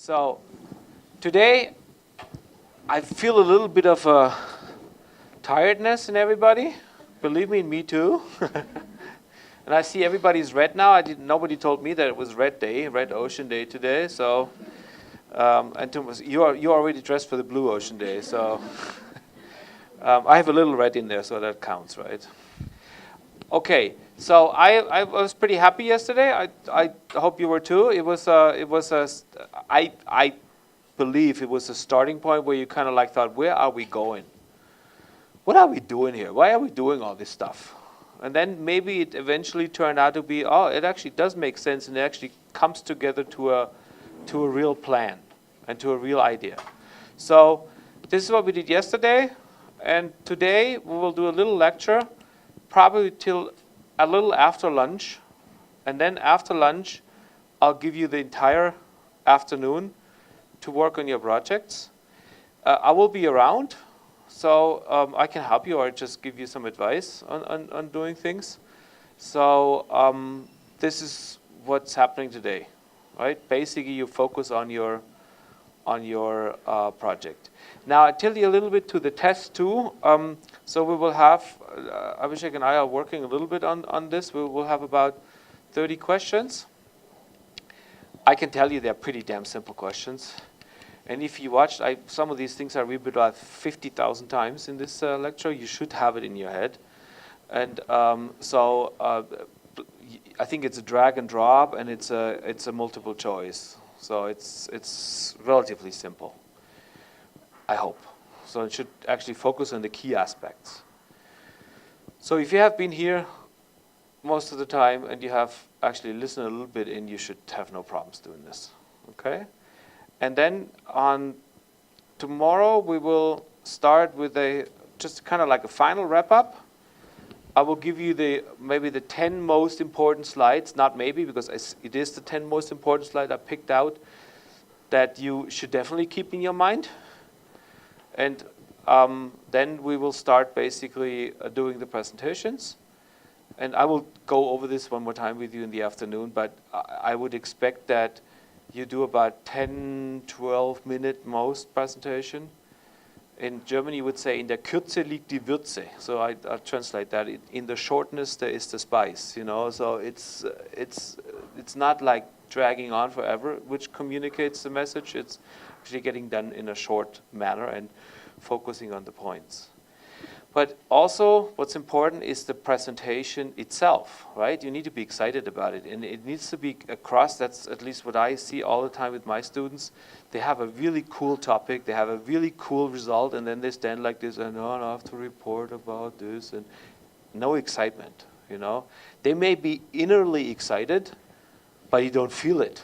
So today I feel a little bit of a tiredness in everybody. Believe me too. And I see everybody's red now. Nobody told me that it was Red Day, Red Ocean Day today. So, and you're already dressed for the Blue Ocean Day. So I have a little red in there, so that counts, right? Okay, so I was pretty happy yesterday. I hope you were too. I believe it was a starting point where you kind of like thought, where are we going? What are we doing here? Why are we doing all this stuff? And then maybe it eventually turned out to be, oh, it actually does make sense, and it actually comes together to a real plan and to a real idea. So this is what we did yesterday, and today we will do a little lecture, probably till a little after lunch, and then after lunch I'll give you the entire afternoon to work on your projects. I will be around, so I can help you or just give you some advice on doing things. So this is what's happening today, right? Basically, you focus on your project. Now, I tell you a little bit to the test too. So we will have, Abhishek and I are working a little bit on this. We will have about 30 questions. I can tell you they're pretty damn simple questions. And if you watched, some of these things I read about 50,000 times in this lecture. You should have it in your head. And so I think it's a drag and drop, and it's a multiple choice. So it's relatively simple, I hope. So it should actually focus on the key aspects. So if you have been here most of the time and you have actually listened a little bit in, you should have no problems doing this, okay? And then on tomorrow we will start with just kind of like a final wrap-up. I will give you maybe the 10 most important slides, not maybe, because it is the 10 most important slides I picked out that you should definitely keep in your mind. And then we will start basically doing the presentations. And I will go over this one more time with you in the afternoon, but I would expect that you do about 10, 12 minute most presentation. In German, you would say, in der Kürze liegt die Würze. So I translate that. In the shortness, there is the spice. You know, so it's not like dragging on forever, which communicates the message. It's actually getting done in a short manner and focusing on the points. But also, what's important is the presentation itself, right? You need to be excited about it, and it needs to be across. That's at least what I see all the time with my students. They have a really cool topic, they have a really cool result, and then they stand like this, and oh, I have to report about this, and no excitement, you know? They may be innerly excited, but you don't feel it.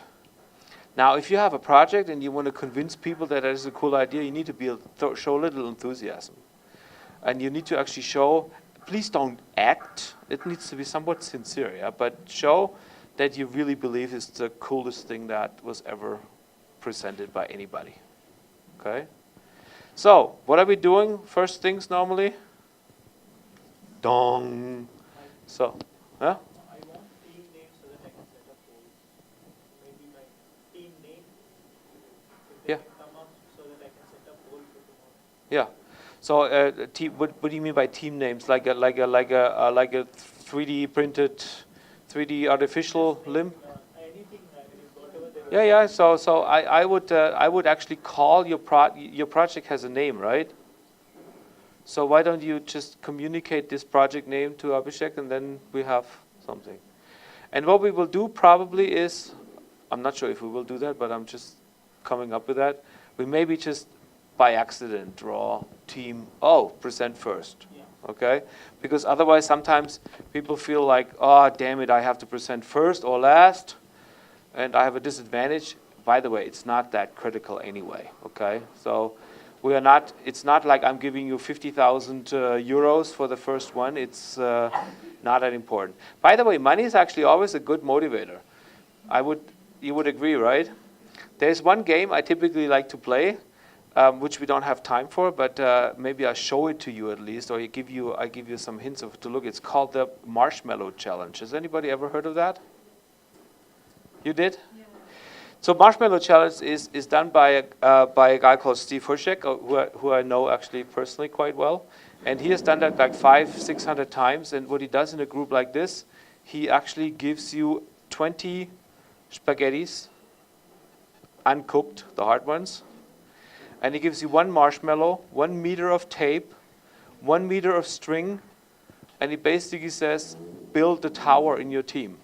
Now, if you have a project and you want to convince people that is a cool idea, you need to show a little enthusiasm. And you need to actually show, please don't act. It needs to be somewhat sincere, yeah? But show that you really believe it's the coolest thing that was ever presented by anybody, okay? So, what are we doing? First things normally? Dong. So, huh? I want team name so that I can set up polls. Maybe my team name, if they can come up so that I can set up polls for tomorrow. Yeah. So, what do you mean by team names? Like a 3D printed, 3D artificial limb? Anything, whatever they Yeah. So I would actually call your project has a name, right? So why don't you just communicate this project name to Abhishek, and then we have something. And what we will do probably is, I'm not sure if we will do that, but I'm just coming up with that. We maybe just by accident draw team, present first, okay? Because otherwise sometimes people feel like, oh, damn it, I have to present first or last, and I have a disadvantage. By the way, it's not that critical anyway, okay? So it's not like I'm giving you 50,000 euros for the first one. It's not that important. By the way, money is actually always a good motivator. You would agree, right? There's one game I typically like to play, which we don't have time for, but maybe I'll show it to you at least, or I give you some hints to look. It's called the Marshmallow Challenge. Has anybody ever heard of that? You did? Yeah. So Marshmallow Challenge is done by a guy called Steve Hirschek, who I know actually personally quite well. And he has done that like 500-600 times. And what he does in a group like this, he actually gives you 20 spaghettis, uncooked, the hard ones. And he gives you 1 marshmallow, 1 meter of tape, 1 meter of string. And he basically says, build the tower in your team.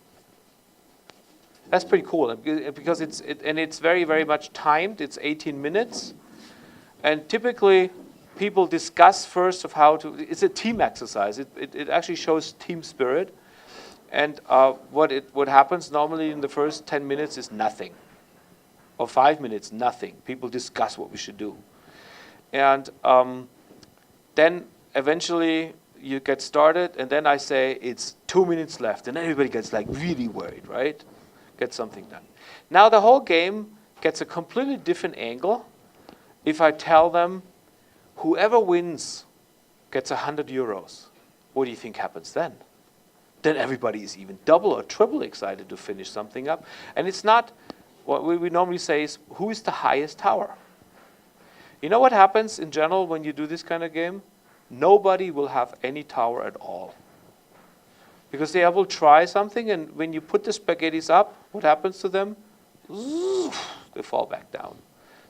That's pretty cool because it's very, very much timed. It's 18 minutes. And typically, people discuss first of how to, it's a team exercise. It actually shows team spirit. And what happens normally in the first 10 minutes is nothing. Or 5 minutes, nothing. People discuss what we should do. And then eventually you get started, and then I say it's 2 minutes left, and everybody gets like really worried, right? Get something done. Now the whole game gets a completely different angle if I tell them whoever wins gets 100 euros. What do you think happens then? Then everybody is even double or triple excited to finish something up. And it's not, what we normally say is, who is the highest tower? You know what happens in general when you do this kind of game? Nobody will have any tower at all. Because they will try something, and when you put the spaghettis up, what happens to them? They fall back down.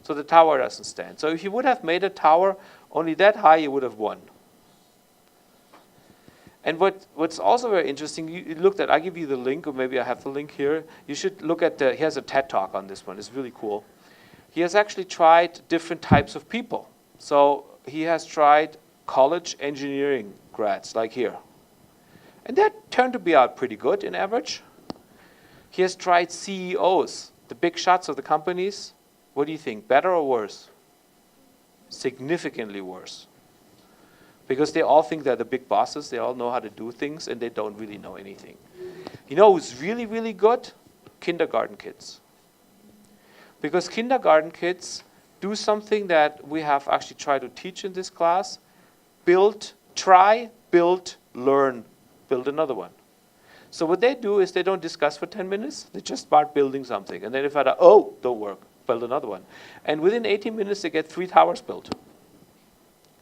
So the tower doesn't stand. So if you would have made a tower only that high, you would have won. And what's also very interesting, you looked at, I give you the link, or maybe I have the link here. You should look at he has a TED Talk on this one. It's really cool. He has actually tried different types of people. So he has tried college engineering grads, like here. And that turned to be out pretty good in average. He has tried CEOs, the big shots of the companies. What do you think, better or worse? Significantly worse. Because they all think they're the big bosses, they all know how to do things, and they don't really know anything. You know who's really, really good? Kindergarten kids. Because kindergarten kids do something that we have actually tried to teach in this class. Try, build, learn. Build another one. So what they do is they don't discuss for 10 minutes. They just start building something. And then if don't work, build another one. And within 18 minutes, they get 3 towers built.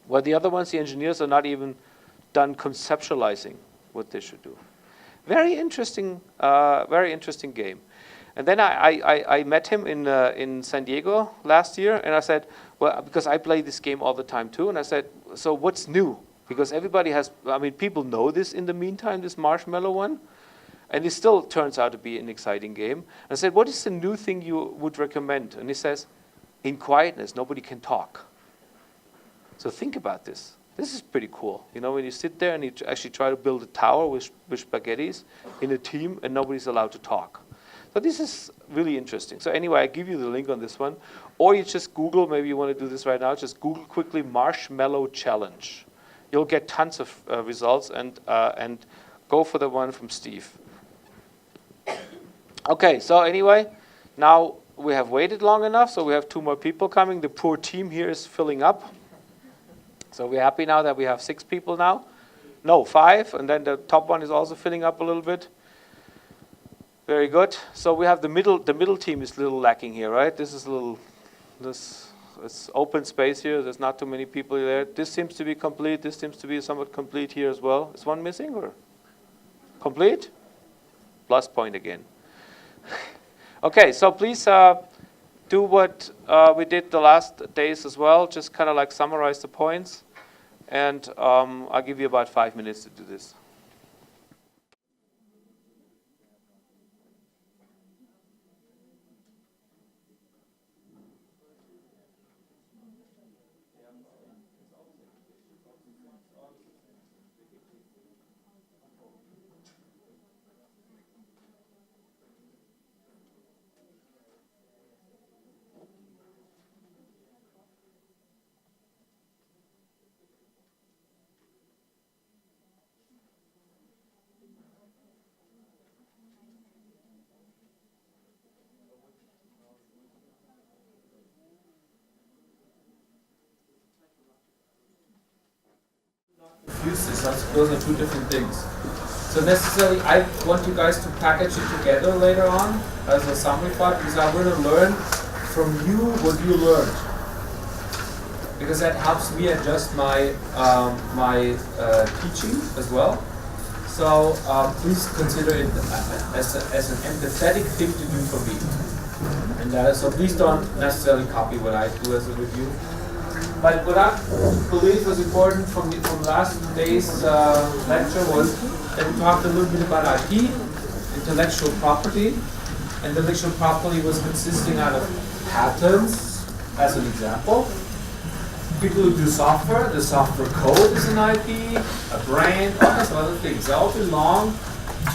While the other ones, the engineers, are not even done conceptualizing what they should do. Very interesting game. And then I met him in San Diego last year, and I said, well, because I play this game all the time too, and I said, so what's new? Because everybody has, people know this in the meantime, this marshmallow one, and it still turns out to be an exciting game. I said, what is the new thing you would recommend? And he says, in quietness, nobody can talk. So think about this. This is pretty cool. You know, when you sit there and you actually try to build a tower with spaghettis in a team and nobody's allowed to talk. So this is really interesting. So anyway, I give you the link on this one. Or you just Google, maybe you want to do this right now, just Google quickly Marshmallow Challenge. You'll get tons of results, and go for the one from Steve. Okay, so anyway, now we have waited long enough, so we have 2 more people coming. The poor team here is filling up. So we're happy now that we have 6 people now. No, 5, and then the top one is also filling up a little bit. Very good. So we have the middle team is a little lacking here, right? This is it's open space here. There's not too many people there. This seems to be complete. This seems to be somewhat complete here as well. Is one missing or complete? Plus point again. Okay, so please do what we did the last days as well. Just kind of like summarize the points. And I'll give you about 5 minutes to do this. Use this. Those are 2 different things. So necessarily, I want you guys to package it together later on as a summary file, because I want to learn from you what you learned, because that helps me adjust my teaching as well. So please consider it as an empathetic thing to do for me. And so please don't necessarily copy what I do as a review. But what I believe was important from last day's lecture was that we talked a little bit about IP, intellectual property. Intellectual property was consisting out of patents, as an example. People who do software, the software code is an IP, a brand, all kinds of other things. They all belong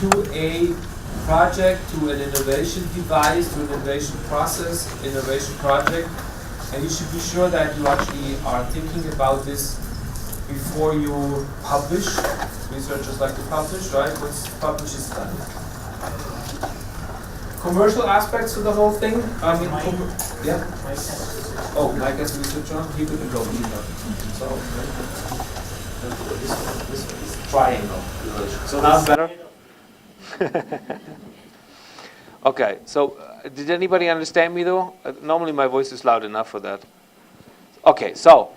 to a project, to an innovation device, to an innovation process, innovation project. And you should be sure that you actually are thinking about this before you publish. Researchers like to publish, right? Once publish is done. Commercial aspects of the whole thing. Yeah. Oh, Mike as researcher, he couldn't go either. So this is triangle. So now better. Okay. So did anybody understand me though? Normally my voice is loud enough for that. Okay. So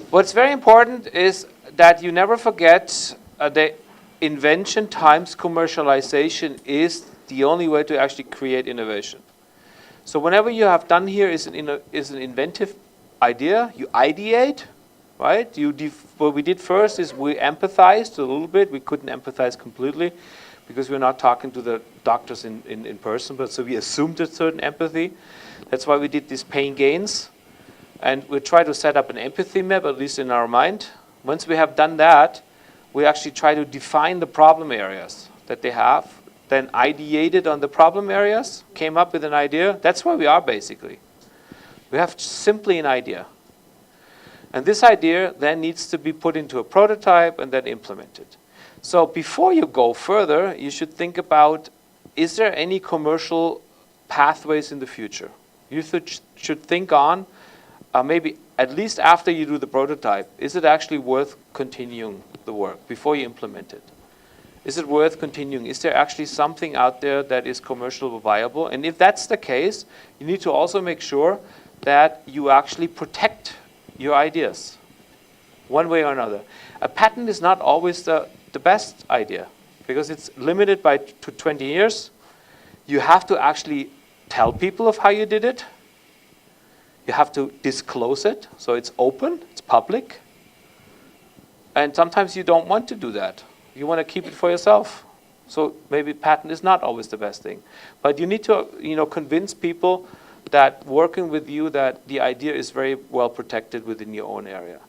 what's very important is that you never forget the invention times commercialization is the only way to actually create innovation. So whenever you have done here is an inventive idea, you ideate, right? What we did first is we empathized a little bit. We couldn't empathize completely because we're not talking to the doctors in person, but so we assumed a certain empathy. That's why we did these pain gains. And we try to set up an empathy map, at least in our mind. Once we have done that, we actually try to define the problem areas that they have, then ideated on the problem areas, came up with an idea. That's where we are basically. We have simply an idea. And this idea then needs to be put into a prototype and then implemented. So before you go further, you should think about, is there any commercial pathways in the future? You should think on, maybe at least after you do the prototype, is it actually worth continuing the work before you implement it? Is it worth continuing? Is there actually something out there that is commercially viable? And if that's the case, you need to also make sure that you actually protect your ideas one way or another. A patent is not always the best idea because it's limited to 20 years. You have to actually tell people of how you did it. You have to disclose it, so it's open, it's public. And sometimes you don't want to do that. You want to keep it for yourself. So maybe patent is not always the best thing. But you need to convince people that working with you that the idea is very well protected within your own area.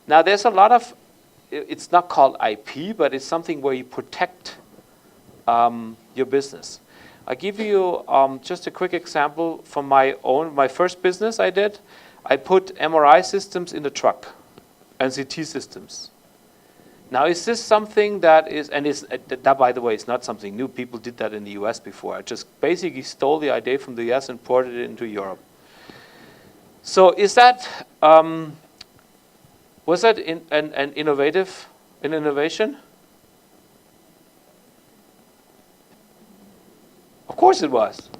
Now there's a lot of, it's not called IP, but it's something where you protect your business. I'll give you just a quick example from my first business I did. I put MRI systems in the truck and CT systems. Now, is this something that is, and that, by the way, is not something new. People did that in the US before. I just basically stole the idea from the US and ported it into Europe. So is that, was that an innovation? Of course it was.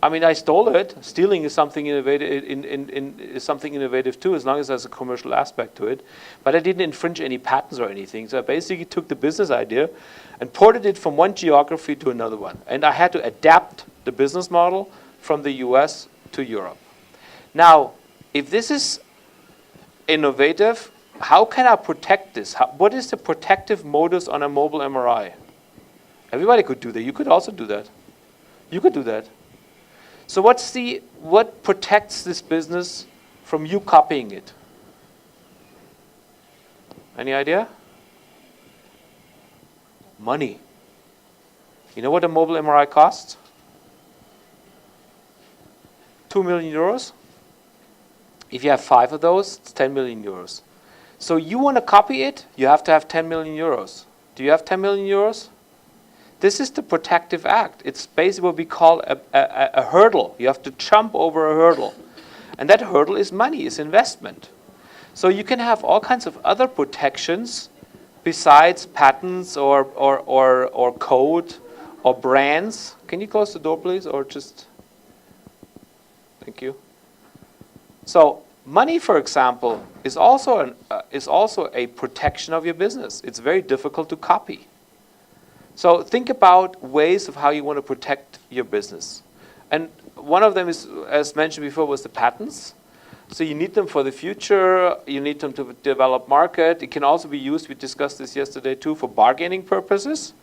I mean, I stole it. Stealing is something innovative. Is something innovative too, as long as there's a commercial aspect to it. But I didn't infringe any patents or anything. So I basically took the business idea and ported it from one geography to another one. And I had to adapt the business model from the US to Europe. Now, if this is innovative, how can I protect this? What is the protective modus on a mobile MRI? Everybody could do that. You could also do that. You could do that. So what protects this business from you copying it? Any idea? Money. You know what a mobile MRI costs? 2 million euros. If you have 5 of those, it's 10 million euros. So you want to copy it, you have to have 10 million euros. Do you have 10 million euros? This is the protective act. It's basically what we call a hurdle. You have to jump over a hurdle. And that hurdle is money, is investment. So you can have all kinds of other protections besides patents or code or brands? Can you close the door, please, or just? Thank you. So money, for example, is also a protection of your business. It's very difficult to copy. So think about ways of how you want to protect your business. And one of them is, as mentioned before, was the patents. So you need them for the future. You need them to develop market. It can also be used, we discussed this yesterday too, for bargaining purposes.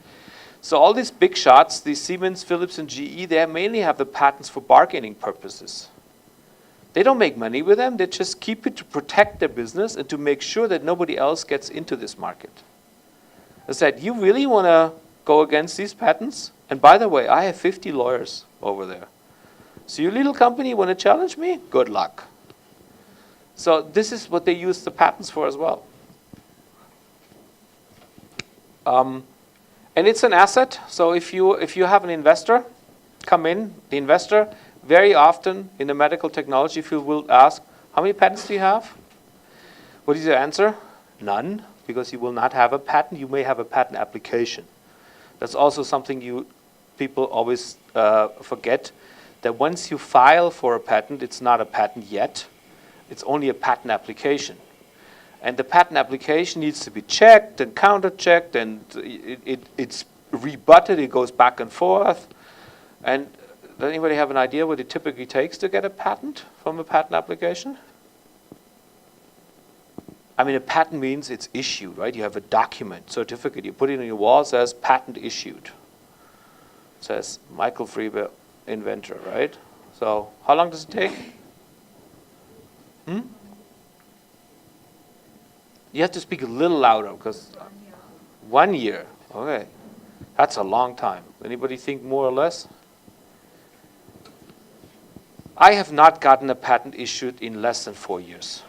So all these big shots, these Siemens, Philips, and GE, they mainly have the patents for bargaining purposes. They don't make money with them. They just keep it to protect their business and to make sure that nobody else gets into this market. I said, you really want to go against these patents? And by the way, I have 50 lawyers over there. So you little company want to challenge me? Good luck. So this is what they use the patents for as well. And it's an asset. So if you have an investor come in, the investor very often in the medical technology field will ask, how many patents do you have? What is your answer? None, because you will not have a patent. You may have a patent application. That's also something people always forget, that once you file for a patent, it's not a patent yet. It's only a patent application. And the patent application needs to be checked and counter-checked, and it's rebutted. It goes back and forth. And does anybody have an idea what it typically takes to get a patent from a patent application? I mean, a patent means it's issued, right? You have a document, certificate. You put it on your wall, it says patent issued. It says Michael Friebe, inventor, right? So how long does it take? You have to speak a little louder, because 1 year. Okay. That's a long time. Anybody think more or less? I have not gotten a patent issued in less than 4 years.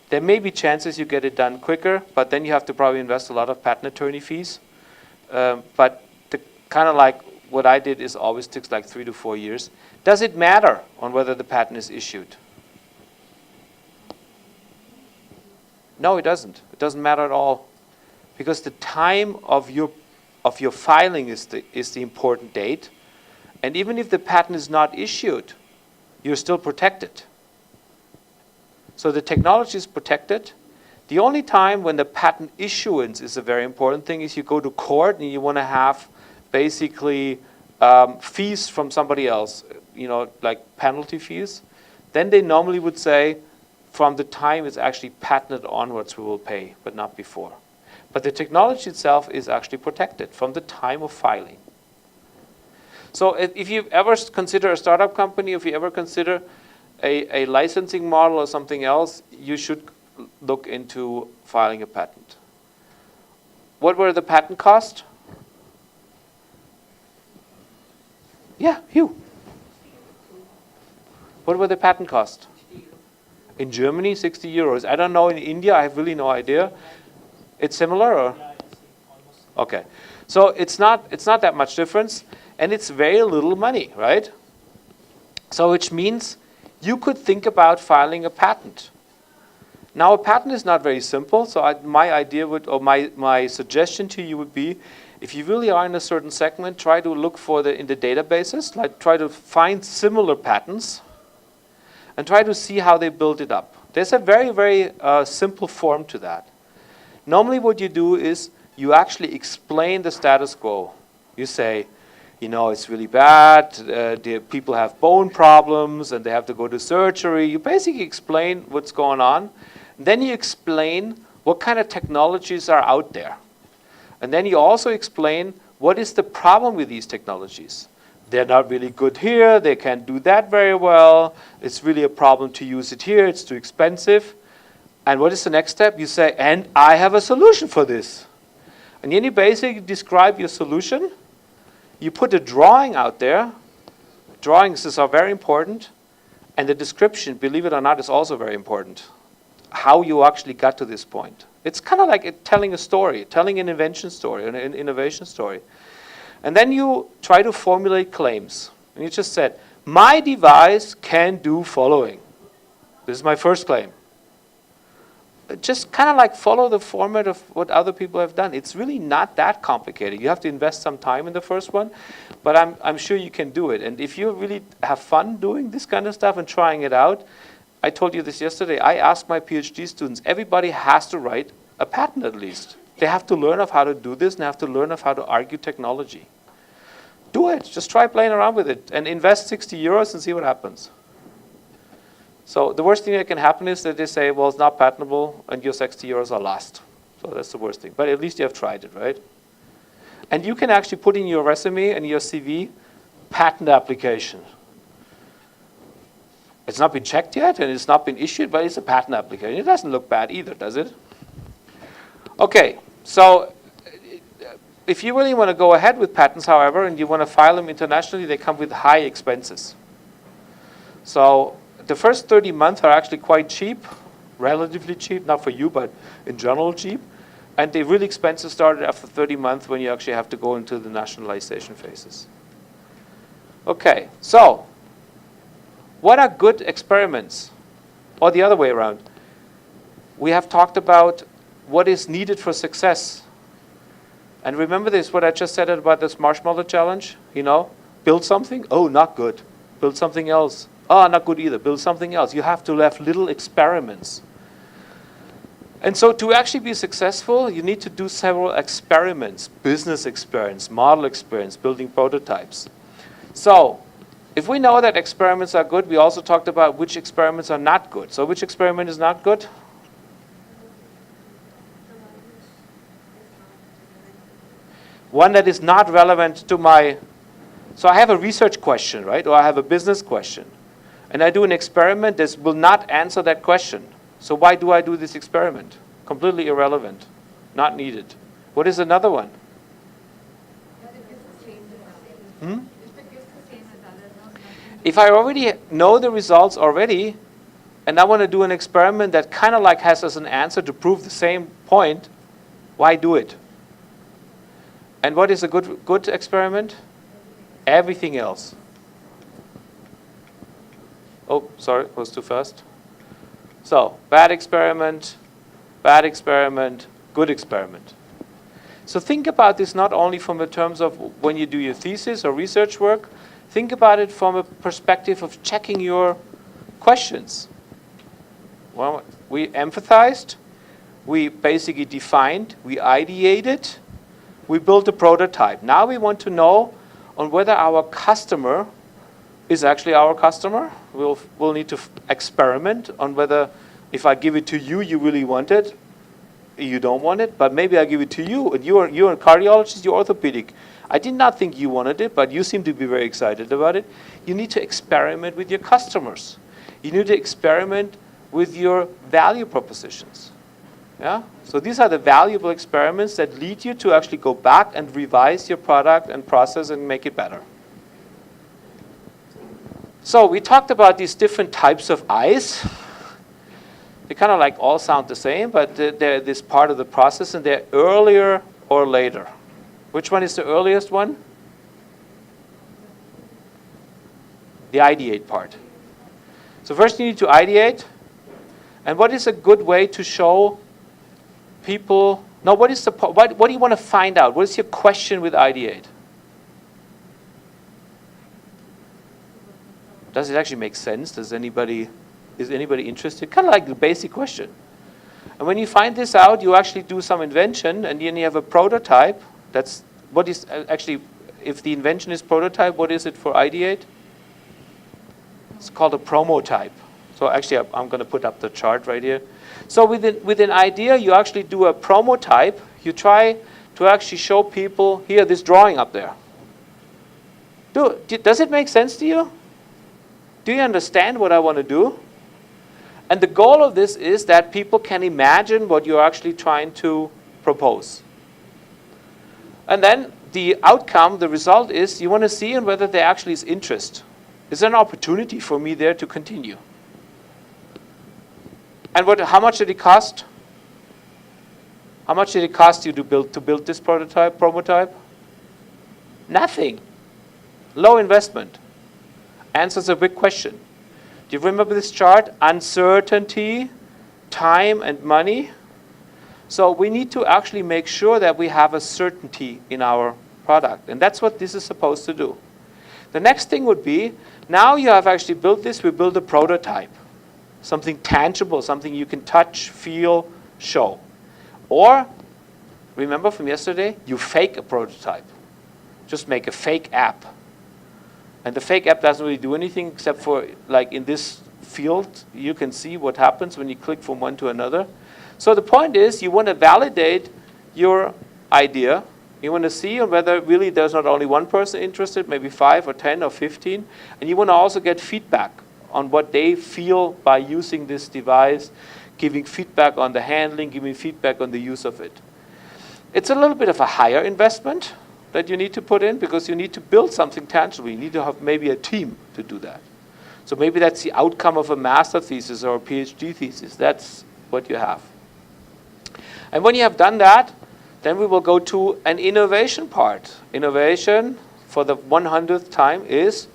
There may be chances you get it done quicker, but then you have to probably invest a lot of patent attorney fees. But kind of like what I did is always takes like 3 to 4 years. Does it matter on whether the patent is issued? No, it doesn't. It doesn't matter at all, because the time of your filing is the important date. And even if the patent is not issued, you're still protected. So the technology is protected. The only time when the patent issuance is a very important thing is you go to court and you want to have basically fees from somebody else, like penalty fees. Then they normally would say, from the time it's actually patented onwards, we will pay, but not before. But the technology itself is actually protected from the time of filing. So if you ever consider a startup company, if you ever consider a licensing model or something else, you should look into filing a patent. What were the patent costs? Yeah, Hugh. What were the patent costs? In Germany, 60 euros. I don't know in India, I have really no idea. It's similar, or? Yeah, it's almost. Okay. So it's not that much difference, and it's very little money, right? So which means you could think about filing a patent. Now a patent is not very simple, so my idea would, or my suggestion to you would be, if you really are in a certain segment, try to look in the databases, like try to find similar patents, and try to see how they build it up. There's a very, very simple form to that. Normally what you do is you actually explain the status quo. You say, it's really bad, the people have bone problems and they have to go to surgery. You basically explain what's going on. Then you explain what kind of technologies are out there. And then you also explain what is the problem with these technologies. They're not really good here, they can't do that very well, it's really a problem to use it here, it's too expensive. And what is the next step? You say, and I have a solution for this. And then you basically describe your solution. You put a drawing out there. Drawings are very important. And the description, believe it or not, is also very important. How you actually got to this point. It's kind of like telling a story, telling an invention story, an innovation story. And then you try to formulate claims. And you just said, my device can do following. This is my first claim. just kind of like follow the format of what other people have done. It's really not that complicated. You have to invest some time in the first one, but I'm sure you can do it. And if you really have fun doing this kind of stuff and trying it out, I told you this yesterday, I asked my PhD students, everybody has to write a patent at least. They have to learn of how to do this and have to learn of how to argue technology. Do it. Just try playing around with it and invest 60 euros and see what happens. So the worst thing that can happen is that they say, well, it's not patentable and your 60 euros are lost. So that's the worst thing. But at least you have tried it, right? And you can actually put in your resume and your CV, patent application. It's not been checked yet and it's not been issued, but it's a patent application. It doesn't look bad either, does it? Okay, so if you really want to go ahead with patents, however, and you want to file them internationally, they come with high expenses. So the first 30 months are actually quite cheap, relatively cheap, not for you, but in general cheap. And the really expensive started after 30 months when you actually have to go into the nationalization phases. Okay, so what are good experiments? Or the other way around. We have talked about what is needed for success. And remember this, what I just said about this marshmallow challenge? You know, build something, oh, not good. Build something else, oh, not good either. Build something else. You have to have little experiments. And so to actually be successful, you need to do several experiments, business experiments, model experiments, building prototypes. So if we know that experiments are good, we also talked about which experiments are not good. So which experiment is not good? One that is not relevant to my, so I have a research question, right? Or I have a business question. And I do an experiment that will not answer that question. So why do I do this experiment? Completely irrelevant, not needed. What is another one? If I already know the results already, and I want to do an experiment that kind of like has as an answer to prove the same point, why do it? And what is a good experiment? Everything else. Oh, sorry, it was too fast. So, bad experiment, good experiment. So think about this not only from the terms of when you do your thesis or research work, think about it from a perspective of checking your questions. Well, we empathized, we basically defined, we ideated, we built a prototype. Now we want to know on whether our customer is actually our customer. We'll need to experiment on whether if I give it to you, you really want it. You don't want it, but maybe I give it to you, and you're a cardiologist, you're orthopedic. I did not think you wanted it, but you seem to be very excited about it. You need to experiment with your customers. You need to experiment with your value propositions. Yeah? So these are the valuable experiments that lead you to actually go back and revise your product and process and make it better. So we talked about these different types of eyes. They kind of like all sound the same, but they're this part of the process, and they're earlier or later. Which one is the earliest one? The ideate part. So first you need to ideate. And what is a good way to show people, no, what do you want to find out? What is your question with ideate? Does it actually make sense? Is anybody interested? Kind of like the basic question. And when you find this out, you actually do some invention, and then you have a prototype. That's what is actually, if the invention is prototype, what is it for ideate? It's called a promotype. So actually, I'm going to put up the chart right here. So with an idea, you actually do a promotype. You try to actually show people, here, this drawing up there. Does it make sense to you? Do you understand what I want to do? And the goal of this is that people can imagine what you're actually trying to propose. And then the outcome, the result is you want to see whether there actually is interest. Is there an opportunity for me there to continue? And how much did it cost? How much did it cost you to build this prototype? Nothing. Low investment. Answers a big question. Do you remember this chart? Uncertainty, time and money. So we need to actually make sure that we have a certainty in our product. And that's what this is supposed to do. The next thing would be, now you have actually built this, we build a prototype. Something tangible, something you can touch, feel, show. Or, remember from yesterday, you fake a prototype. Just make a fake app. And the fake app doesn't really do anything except for, like in this field, you can see what happens when you click from one to another. So the point is, you want to validate your idea. You want to see whether really there's not only one person interested, maybe 5 or 10 or 15. And you want to also get feedback on what they feel by using this device, giving feedback on the handling, giving feedback on the use of it. It's a little bit of a higher investment that you need to put in because you need to build something tangible. You need to have maybe a team to do that. So maybe that's the outcome of a master thesis or a PhD thesis. That's what you have. And when you have done that, then we will go to an innovation part. Innovation, for the 100th time, is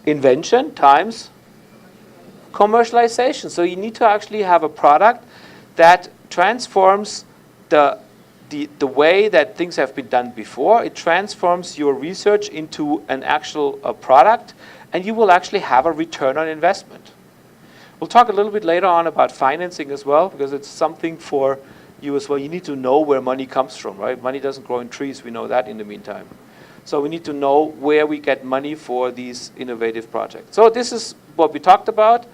invention times commercialization. So you need to actually have a product that transforms the way that things have been done before. It transforms your research into an actual product, and you will actually have a return on investment. We'll talk a little bit later on about financing as well, because it's something for you as well. You need to know where money comes from, right? Money doesn't grow in trees. We know that in the meantime. So we need to know where we get money for these innovative projects. So this is what we talked about.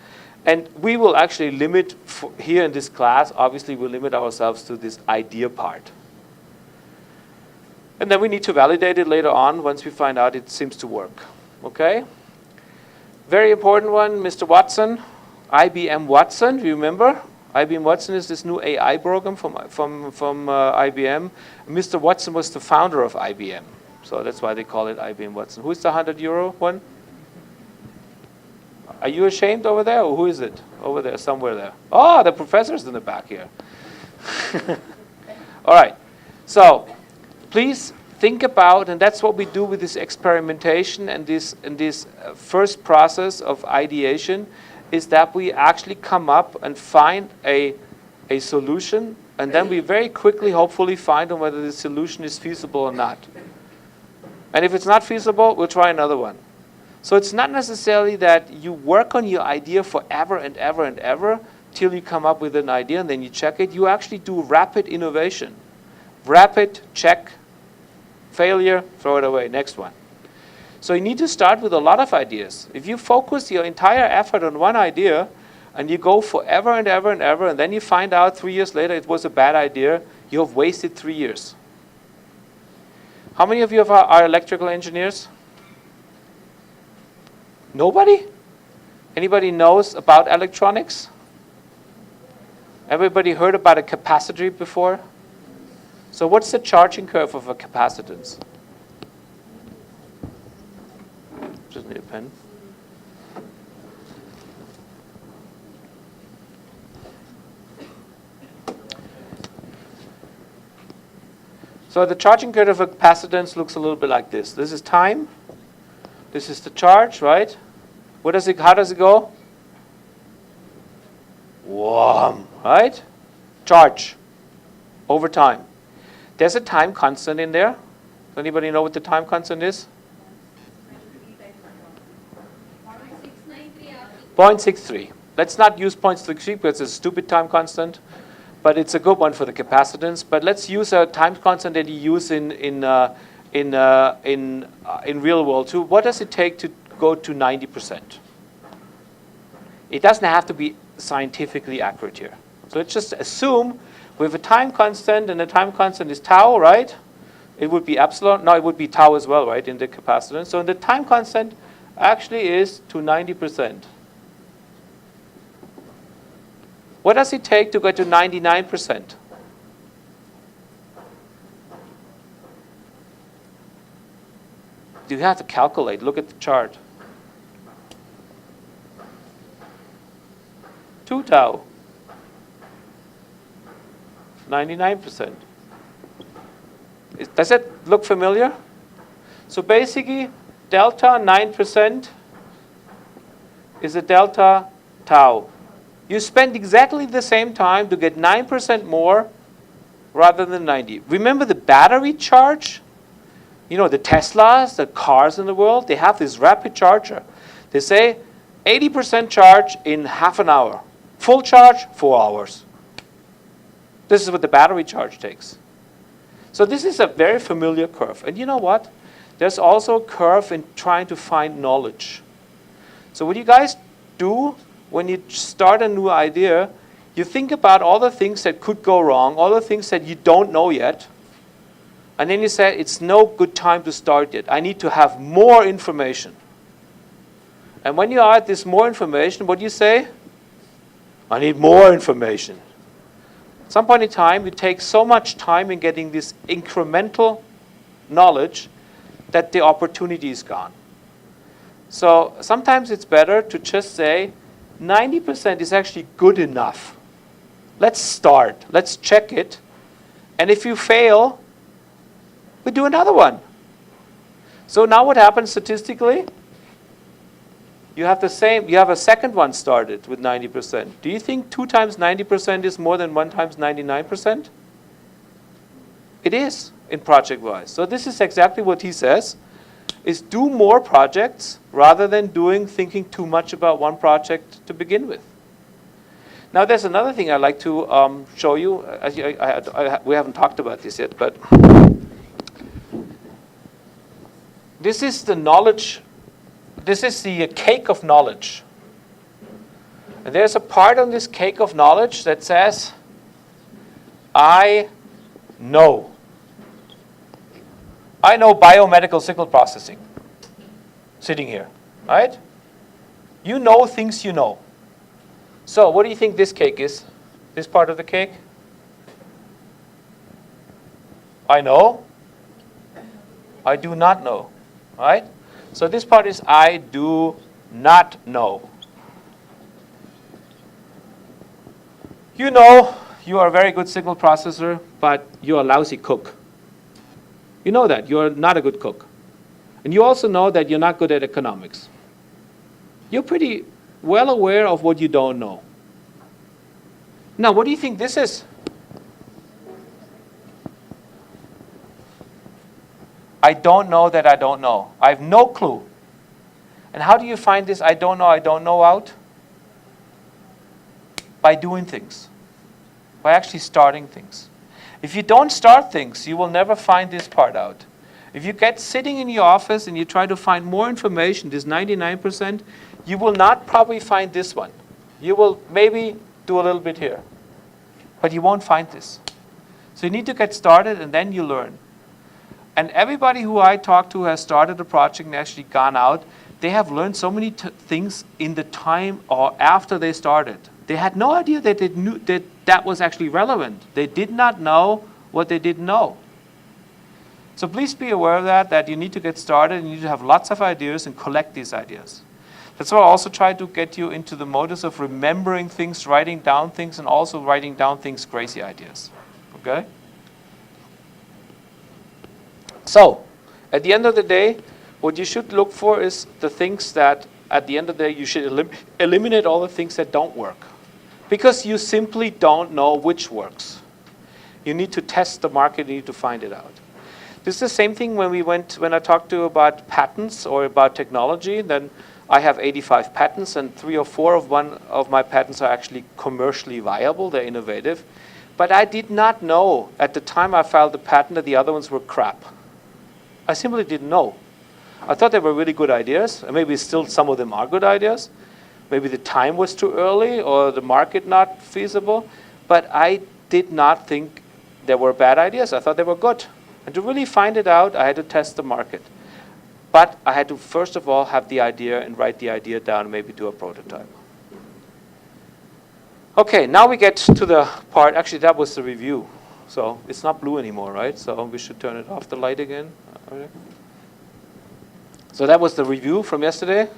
And we will actually limit, here in this class, obviously we'll limit ourselves to this idea part. And then we need to validate it later on once we find out it seems to work. Okay? Very important one, Mr. Watson, IBM Watson, do you remember? IBM Watson is this new AI program from IBM. Mr. Watson was the founder of IBM. So that's why they call it IBM Watson. Who's the €100 one? Are you ashamed over there, or who is it? Over there, somewhere there. Oh, the professor's in the back here. All right. So please think about, and that's what we do with this experimentation and this first process of ideation, is that we actually come up and find a solution, and then we very quickly, hopefully, find out whether the solution is feasible or not. And if it's not feasible, we'll try another one. So it's not necessarily that you work on your idea forever and ever and ever till you come up with an idea and then you check it. You actually do rapid innovation. Rapid, check, failure, throw it away, next one. So you need to start with a lot of ideas. If you focus your entire effort on one idea and you go forever and ever and ever, and then you find out 3 years later it was a bad idea, you have wasted 3 years. How many of you are electrical engineers? Nobody? Anybody knows about electronics? Everybody heard about a capacitor before? So what's the charging curve of a capacitance? Just need a pen. So the charging curve of a capacitance looks a little bit like this. This is time. This is the charge, right? How does it go? Wham, right? Charge over time. There's a time constant in there. Does anybody know what the time constant is? 0.63. Let's not use 0.63 because it's a stupid time constant, but it's a good one for the capacitance. But let's use a time constant that you use in real world too. What does it take to go to 90%? It doesn't have to be scientifically accurate here. So let's just assume we have a time constant, and the time constant is tau, right? It would be epsilon. No, it would be tau as well, right, in the capacitance. So the time constant actually is to 90%. What does it take to get to 99%? You have to calculate. Look at the chart. 2 tau. 99%. Does it look familiar? So basically, delta 9% is a delta tau. You spend exactly the same time to get 9% more rather than 90. Remember the battery charge? You know, the Teslas, the cars in the world, they have this rapid charger. They say 80% charge in half an hour. Full charge, 4 hours. This is what the battery charge takes. So this is a very familiar curve. And you know what? There's also a curve in trying to find knowledge. So what you guys do when you start a new idea, you think about all the things that could go wrong, all the things that you don't know yet, and then you say, it's no good time to start yet. I need to have more information. And when you add this more information, what do you say? I need more information. At some point in time, you take so much time in getting this incremental knowledge that the opportunity is gone. So sometimes it's better to just say 90% is actually good enough. Let's start. Let's check it. And if you fail, we do another one. So now what happens statistically? You have a second one started with 90%. Do you think 2 times 90% is more than 1 times 99%? It is in project-wise. So this is exactly what he says, is do more projects rather than thinking too much about one project to begin with. Now there's another thing I'd like to show you. We haven't talked about this yet, but this is the knowledge. This is the cake of knowledge. And there's a part on this cake of knowledge that says, I know. I know biomedical signal processing, sitting here, right? You know things you know. So what do you think this cake is? This part of the cake? I know. I do not know, right? So this part is I do not know. You know you are a very good signal processor, but you're a lousy cook. You know that. You're not a good cook. And you also know that you're not good at economics. You're pretty well aware of what you don't know. Now, what do you think this is? I don't know that I don't know. I have no clue. And how do you find this I don't know out? By doing things. By actually starting things. If you don't start things, you will never find this part out. If you get sitting in your office and you try to find more information, this 99%, you will not probably find this one. You will maybe do a little bit here. But you won't find this. So you need to get started and then you learn. And everybody who I talk to has started a project and actually gone out. They have learned so many things in the time or after they started. They had no idea that they knew that was actually relevant. They did not know what they didn't know. So please be aware of that you need to get started and you need to have lots of ideas and collect these ideas. That's why I also try to get you into the modus of remembering things, writing down things, and also writing down things, crazy ideas. Okay? So, at the end of the day, what you should look for is the things that, at the end of the day, you should eliminate all the things that don't work. Because you simply don't know which works. You need to test the market, you need to find it out. This is the same thing when I talked to you about patents or about technology, then I have 85 patents and 3 or 4 of my patents are actually commercially viable, they're innovative. But I did not know at the time I filed the patent that the other ones were crap. I simply didn't know. I thought they were really good ideas, and maybe still some of them are good ideas. Maybe the time was too early or the market not feasible, but I did not think they were bad ideas. I thought they were good. And to really find it out, I had to test the market. But I had to, first of all, have the idea and write the idea down and maybe do a prototype. Okay, now we get to the part, actually that was the review. So it's not blue anymore, right? So we should turn it off, the light again. So that was the review from yesterday.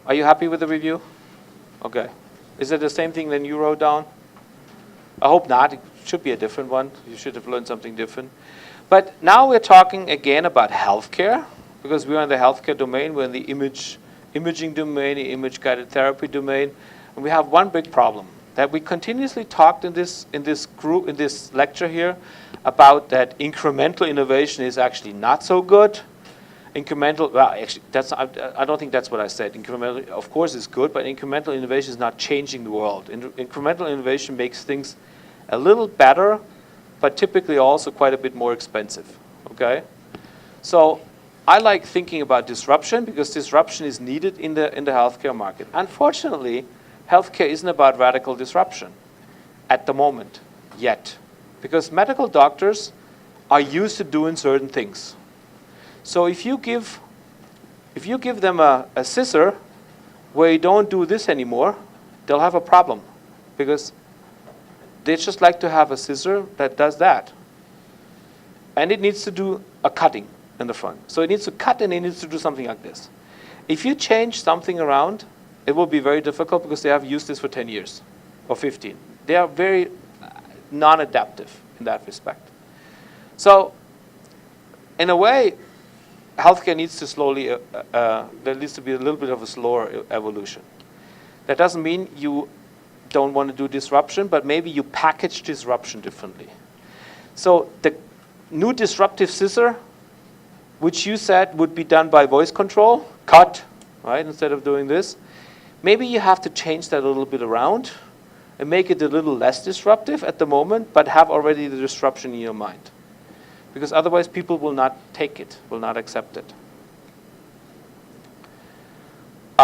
Are you happy with the review? Okay. Is it the same thing that you wrote down? I hope not. It should be a different one. You should have learned something different. But now we're talking again about healthcare, because we're in the healthcare domain. We're in the imaging domain, the image-guided therapy domain. And we have one big problem that we continuously talked in this group, in this lecture here, about that incremental innovation is actually not so good. Incremental, well, actually, I don't think that's what I said. Incremental, of course, is good, but incremental innovation is not changing the world. Incremental innovation makes things a little better, but typically also quite a bit more expensive. Okay, so I like thinking about disruption because disruption is needed in the healthcare market. Unfortunately, healthcare isn't about radical disruption at the moment yet, because medical doctors are used to doing certain things. So if you give them a scissor where you don't do this anymore, they'll have a problem because they just like to have a scissor that does that. And it needs to do a cutting in the front. So it needs to cut and it needs to do something like this. If you change something around, it will be very difficult because they have used this for 10 years or 15. They are very non-adaptive in that respect. So in a way, healthcare needs to slowly, there needs to be a little bit of a slower evolution. That doesn't mean you don't want to do disruption, but maybe you package disruption differently. So the new disruptive scissor, which you said would be done by voice control, cut, right, instead of doing this, maybe you have to change that a little bit around and make it a little less disruptive at the moment, but have already the disruption in your mind. Because otherwise people will not take it, will not accept it.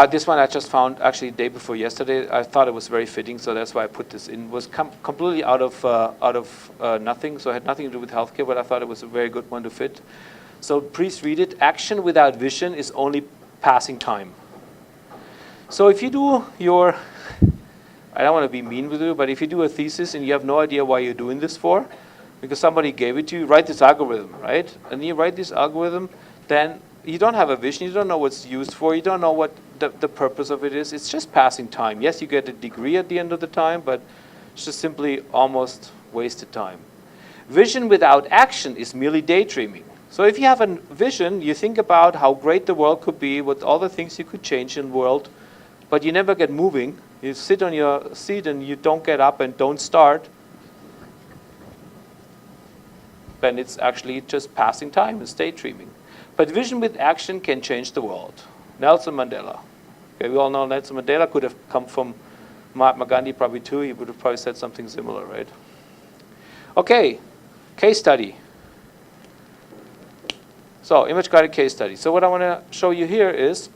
This one I just found actually the day before yesterday. I thought it was very fitting, so that's why I put this in. It was completely out of nothing, so it had nothing to do with healthcare, but I thought it was a very good one to fit. So please read it. Action without vision is only passing time. So if you do your, I don't want to be mean with you, but if you do a thesis and you have no idea why you're doing this for, because somebody gave it to you, write this algorithm, right? And you write this algorithm, then you don't have a vision, you don't know what's used for, you don't know what the purpose of it is. It's just passing time. Yes, you get a degree at the end of the time, but it's just simply almost wasted time. Vision without action is merely daydreaming. So if you have a vision, you think about how great the world could be, with all the things you could change in the world, but you never get moving. You sit on your seat and you don't get up and don't start, then it's actually just passing time, it's daydreaming. But vision with action can change the world. Nelson Mandela. Okay, we all know Nelson Mandela could have come from Mahatma Gandhi probably too. He would have probably said something similar, right? Okay, case study. So image-guided case study. So what I want to show you here is,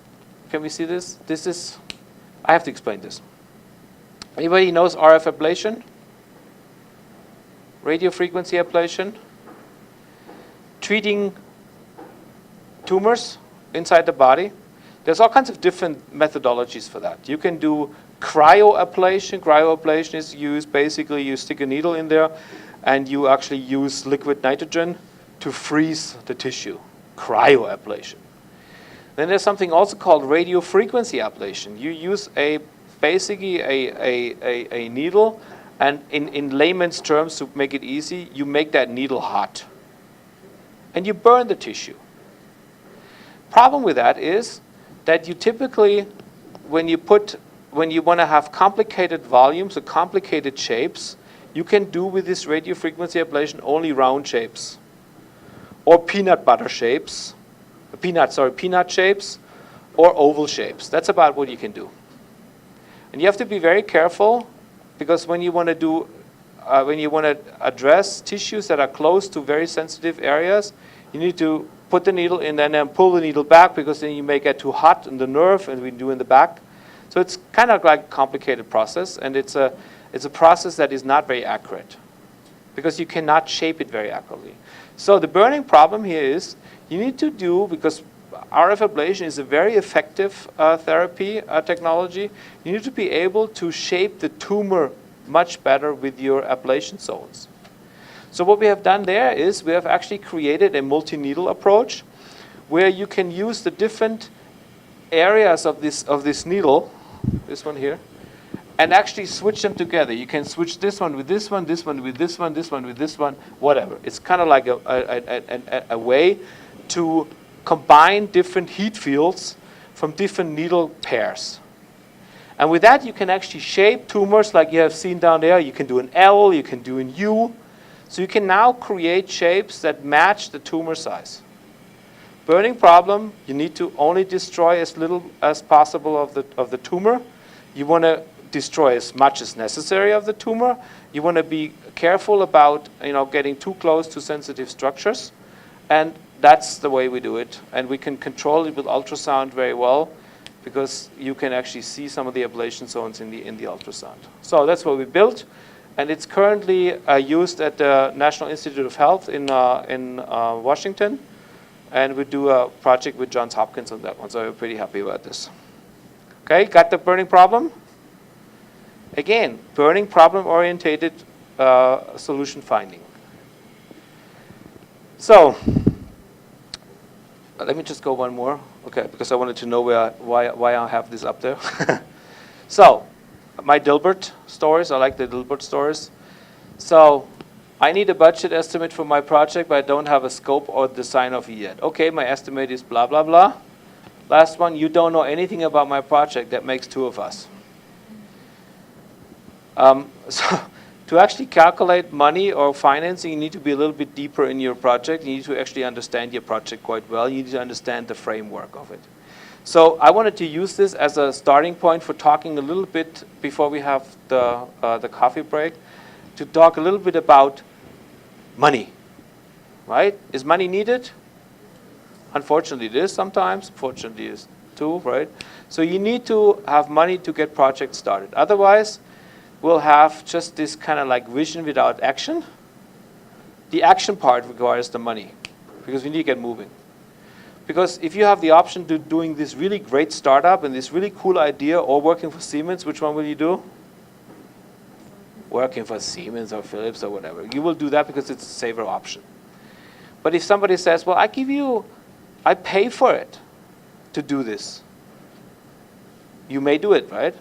can we see this? This is, I have to explain this. Anybody knows RF ablation? Radio frequency ablation? Treating tumors inside the body. There's all kinds of different methodologies for that. You can do cryoablation. Cryoablation is used, basically you stick a needle in there and you actually use liquid nitrogen to freeze the tissue. Cryoablation. Then there's something also called radio frequency ablation. You use basically a needle, and in layman's terms, to make it easy, you make that needle hot. And you burn the tissue. Problem with that is that you typically, when you want to have complicated volumes or complicated shapes, you can do with this radio frequency ablation only round shapes or peanut shapes, or oval shapes. That's about what you can do. And you have to be very careful, because when you want to address tissues that are close to very sensitive areas, you need to put the needle in and then pull the needle back, because then you may get too hot in the nerve, and we do in the back. So it's kind of like a complicated process, and it's a process that is not very accurate, because you cannot shape it very accurately. So the burning problem here is you need to do, because RF ablation is a very effective therapy technology, you need to be able to shape the tumor much better with your ablation zones. So what we have done there is we have actually created a multi-needle approach where you can use the different areas of this needle, this one here, and actually switch them together. You can switch this one with this one, this one with this one, this one with this one, whatever. It's kind of like a way to combine different heat fields from different needle pairs. And with that, you can actually shape tumors like you have seen down there. You can do an L, you can do an U. So you can now create shapes that match the tumor size. Burning problem, you need to only destroy as little as possible of the tumor. You want to destroy as much as necessary of the tumor. You want to be careful about getting too close to sensitive structures. And that's the way we do it. And we can control it with ultrasound very well, because you can actually see some of the ablation zones in the ultrasound. So that's what we built. And it's currently used at the National Institute of Health in Washington. And we do a project with Johns Hopkins on that one. So we're pretty happy about this. Okay, got the burning problem? Again, burning problem-orientated solution finding. So let me just go one more. Okay, because I wanted to know why I have this up there. So, my Dilbert stories, I like the Dilbert stories. So, I need a budget estimate for my project, but I don't have a scope or design of it yet. Okay, my estimate is blah, blah, blah. Last one, you don't know anything about my project. That makes two of us. So, to actually calculate money or financing, you need to be a little bit deeper in your project. You need to actually understand your project quite well. You need to understand the framework of it. So I wanted to use this as a starting point for talking a little bit before we have the coffee break, to talk a little bit about money, right? Is money needed? Unfortunately, it is sometimes. Fortunately, it is too, right? So you need to have money to get projects started. Otherwise, we'll have just this kind of like vision without action. The action part requires the money, because we need to get moving. Because if you have the option to doing this really great startup and this really cool idea, or working for Siemens, which one will you do? Working for Siemens or Philips or whatever. You will do that because it's a safer option. But if somebody says, well, I pay for it to do this, you may do it, right?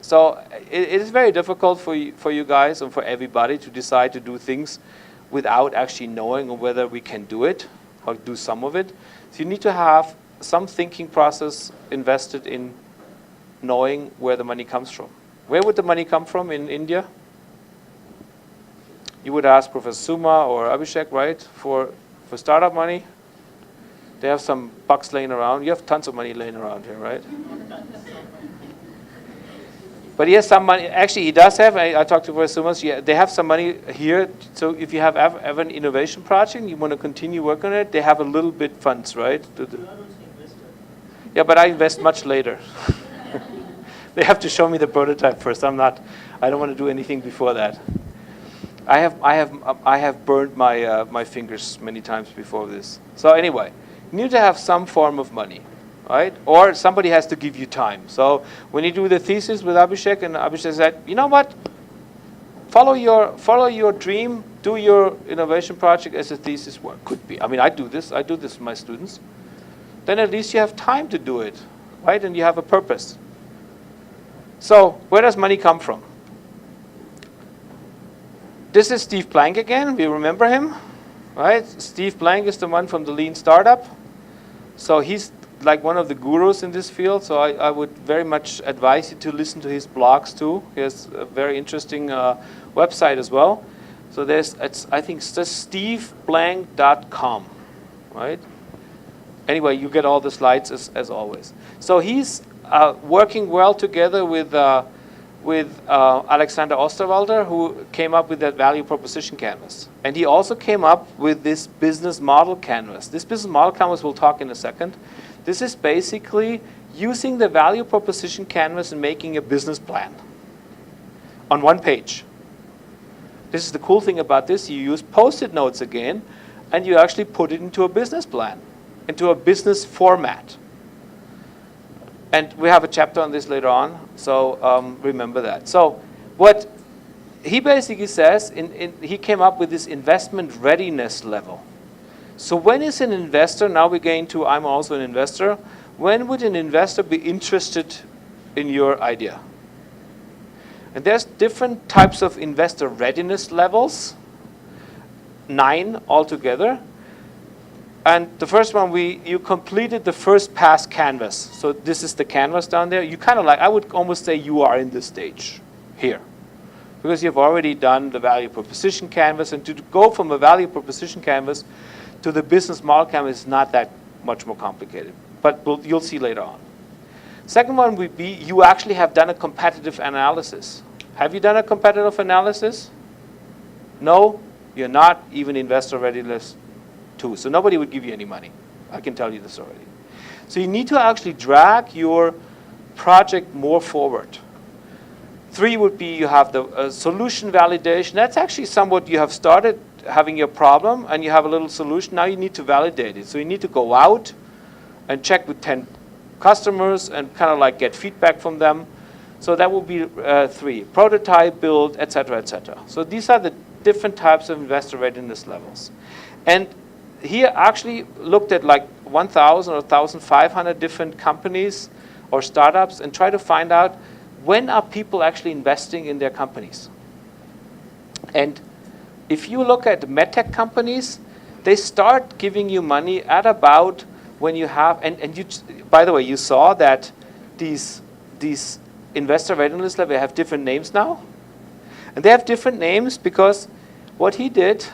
So it is very difficult for you guys and for everybody to decide to do things without actually knowing whether we can do it or do some of it. So you need to have some thinking process invested in knowing where the money comes from. Where would the money come from in India? You would ask Professor Suma or Abhishek, right, for startup money. They have some bucks laying around. You have tons of money laying around here, right? But he has some money. Actually, he does have. I talked to Professor Sumas. Yeah, they have some money here. So if you have ever an innovation project and you want to continue working on it, they have a little bit funds, right? You are also investor. Yeah, but I invest much later. They have to show me the prototype first. I don't want to do anything before that. I have burned my fingers many times before this. So anyway, you need to have some form of money. Right? Or somebody has to give you time. So when you do the thesis with Abhishek, and Abhishek said, you know what? Follow your dream, do your innovation project as a thesis work. Could be. I mean, I do this with my students. Then at least you have time to do it, right? And you have a purpose. So where does money come from? This is Steve Blank again. We remember him, right? Steve Blank is the one from the Lean Startup. So he's like one of the gurus in this field, so I would very much advise you to listen to his blogs too. He has a very interesting website as well. So I think it's just steveblank.com, right? Anyway, you get all the slides as always. So he's working well together with Alexander Osterwalder, who came up with that value proposition canvas. And he also came up with this business model canvas. This business model canvas we'll talk in a second. This is basically using the value proposition canvas and making a business plan on one page. This is the cool thing about this. You use Post-it notes again, and you actually put it into a business plan, into a business format. And we have a chapter on this later on, so remember that. So what he basically says, he came up with this investment readiness level. So when is an investor, now we're going to, I'm also an investor, when would an investor be interested in your idea? And there's different types of investor readiness levels, 9 altogether. And the first one, you completed the first pass canvas. So this is the canvas down there. You kind of like, I would almost say you are in this stage here. Because you've already done the value proposition canvas. And to go from a value proposition canvas to the business model canvas is not that much more complicated. But you'll see later on. Second one would be you actually have done a competitive analysis. Have you done a competitive analysis? No, you're not even investor readiness 2. So nobody would give you any money. I can tell you this already. So you need to actually drag your project more forward. 3 would be you have the solution validation. That's actually somewhat you have started having your problem and you have a little solution. Now you need to validate it. So you need to go out and check with 10 customers and kind of like get feedback from them. So that will be 3. Prototype, build, et cetera, et cetera. So these are the different types of investor readiness levels. And here actually looked at like 1,000 or 1,500 different companies or startups and try to find out when are people actually investing in their companies. And if you look at medtech companies, they start giving you money at about when you have, and you, by the way, you saw that these investor readiness level have different names now. And they have different names because what he did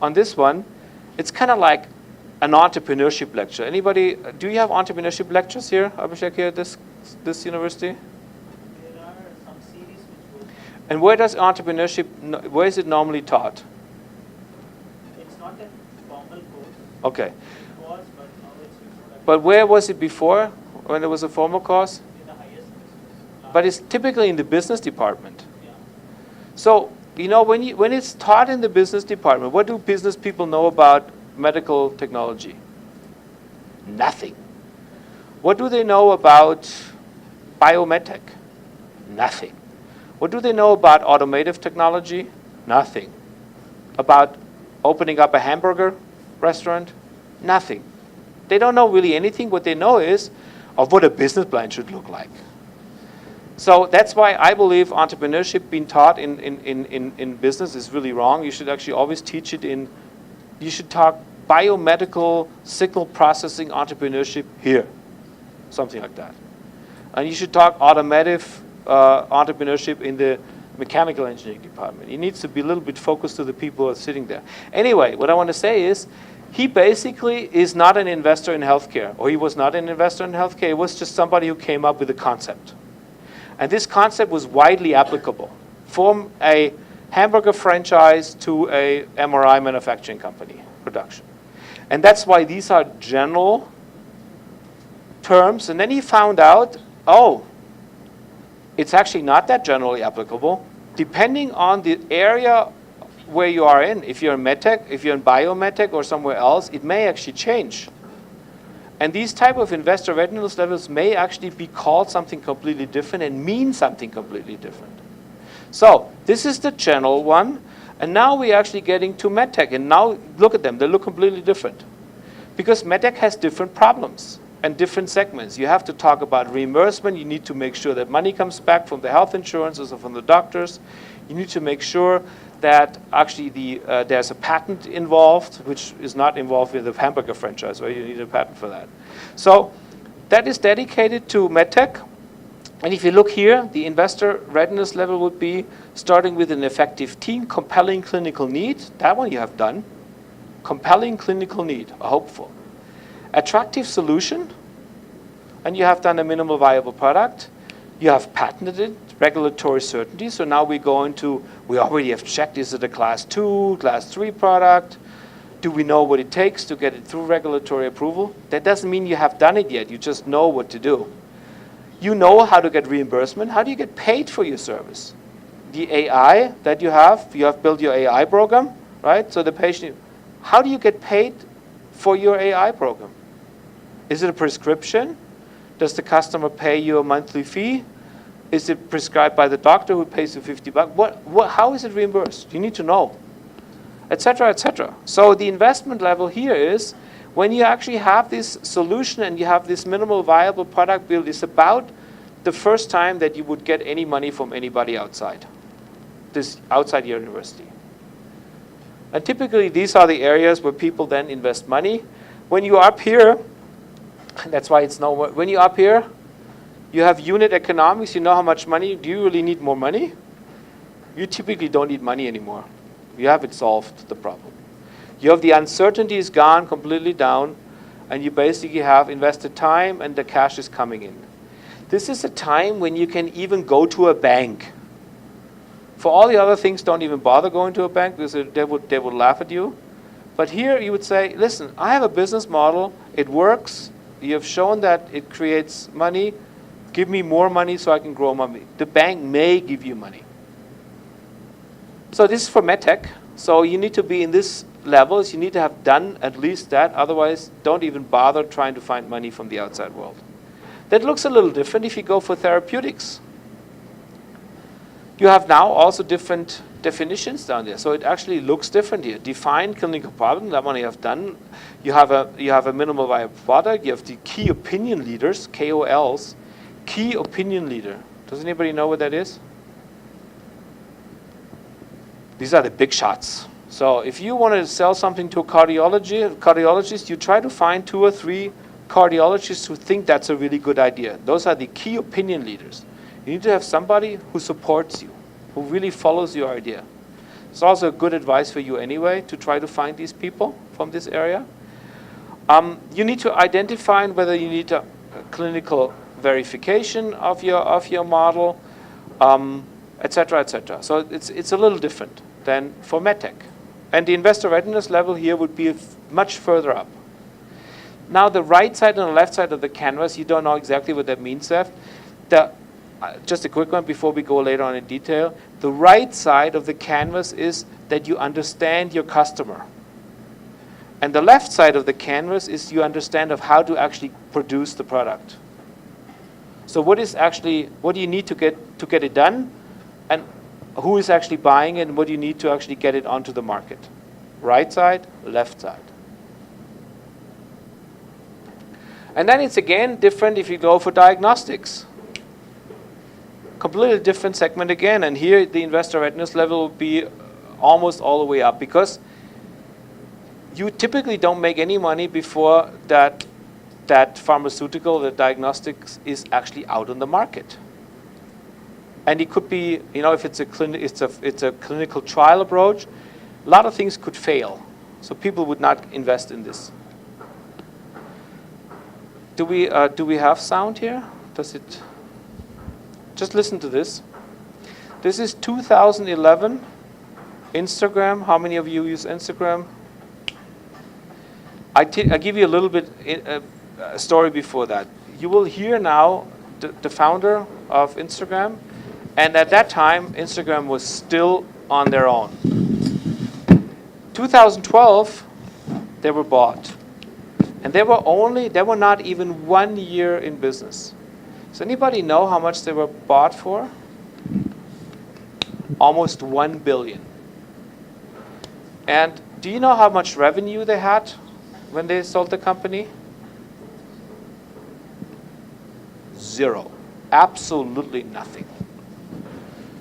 on this one, it's kind of like an entrepreneurship lecture. Anybody, do you have entrepreneurship lectures here, Abhishek, here at this university? There are some series which go. And where does entrepreneurship, where is it normally taught? It's not a formal course. Okay. It was, but now it's introductory. But where was it before, when it was a formal course? In the highest semesters. But it's typically in the business department. Yeah. So, you know, when it's taught in the business department, what do business people know about medical technology? Nothing. What do they know about biomedtech? Nothing. What do they know about automotive technology? Nothing. About opening up a hamburger restaurant? Nothing. They don't know really anything. What they know is of what a business plan should look like. So that's why I believe entrepreneurship being taught in business is really wrong. You should actually always teach it in, you should talk biomedical signal processing entrepreneurship here, something like that. And you should talk automotive entrepreneurship in the mechanical engineering department. It needs to be a little bit focused to the people who are sitting there. Anyway, what I want to say is, he basically is not an investor in healthcare, or he was not an investor in healthcare. He was just somebody who came up with a concept. And this concept was widely applicable, from a hamburger franchise to a MRI manufacturing company production. And that's why these are general terms. And then he found out, oh, it's actually not that generally applicable. Depending on the area where you are in, if you're in medtech, if you're in biomedtech or somewhere else, it may actually change. And these type of investor readiness levels may actually be called something completely different and mean something completely different. So this is the general one. And now we're actually getting to medtech. And now look at them. They look completely different. Because medtech has different problems and different segments. You have to talk about reimbursement. You need to make sure that money comes back from the health insurances or from the doctors. You need to make sure that actually there's a patent involved, which is not involved with the hamburger franchise, right? You need a patent for that. So that is dedicated to medtech. And if you look here, the investor readiness level would be starting with an effective team, compelling clinical need. That one you have done. Compelling clinical need, hopeful. Attractive solution, and you have done a minimal viable product. You have patented it, regulatory certainty. So now we go into, we already have checked, is it a class 2, class 3 product? Do we know what it takes to get it through regulatory approval? That doesn't mean you have done it yet. You just know what to do. You know how to get reimbursement. How do you get paid for your service? The AI that you have built your AI program, right? So the patient, how do you get paid for your AI program? Is it a prescription? Does the customer pay you a monthly fee? Is it prescribed by the doctor who pays you $50? How is it reimbursed? You need to know, et cetera, et cetera. So the investment level here is when you actually have this solution and you have this minimal viable product build, is about the first time that you would get any money from anybody outside your university. And typically these are the areas where people then invest money. when you're up here, that's why it's no. When you're up here, you have unit economics. You know how much money. Do you really need more money? You typically don't need money anymore. You have it solved, the problem. You have the uncertainty is gone, completely down, and you basically have invested time and the cash is coming in. This is a time when you can even go to a bank. For all the other things, don't even bother going to a bank because they would laugh at you. But here you would say, listen, I have a business model. It works. You have shown that it creates money. Give me more money so I can grow money. The bank may give you money. So this is for MedTech. So you need to be in this levels. You need to have done at least that. Otherwise, don't even bother trying to find money from the outside world. That looks a little different if you go for therapeutics. You have now also different definitions down there. So it actually looks different here. Defined clinical problem, that one you have done. You have a minimal viable product. You have the key opinion leaders, KOLs. Key opinion leader. Does anybody know what that is? These are the big shots. So if you want to sell something to a cardiologist, you try to find 2 or 3 cardiologists who think that's a really good idea. Those are the key opinion leaders. You need to have somebody who supports you, who really follows your idea. It's also good advice for you anyway to try to find these people from this area. You need to identify whether you need a clinical verification of your model, et cetera, et cetera. So it's a little different than for MedTech. And the investor readiness level here would be much further up. Now the right side and the left side of the canvas, you don't know exactly what that means, Seth. Just a quick one before we go later on in detail. The right side of the canvas is that you understand your customer. And the left side of the canvas is you understand of how to actually produce the product. So what do you need to get it done? And who is actually buying it, and what do you need to actually get it onto the market? Right side, left side. And then it's again different if you go for diagnostics. Completely different segment again, and here the investor readiness level will be almost all the way up because you typically don't make any money before that pharmaceutical, the diagnostics is actually out on the market. And it could be, if it's a clinical trial approach, a lot of things could fail. So people would not invest in this. Do we have sound here? Does it? Just listen to this. This is 2011 Instagram. How many of you use Instagram? I give you a little bit a story before that. You will hear now the founder of Instagram, and at that time Instagram was still on their own. 2012, they were bought, and they were not even 1 year in business. Does anybody know how much they were bought for? Almost $1 billion. And do you know how much revenue they had when they sold the company? 0. Absolutely nothing.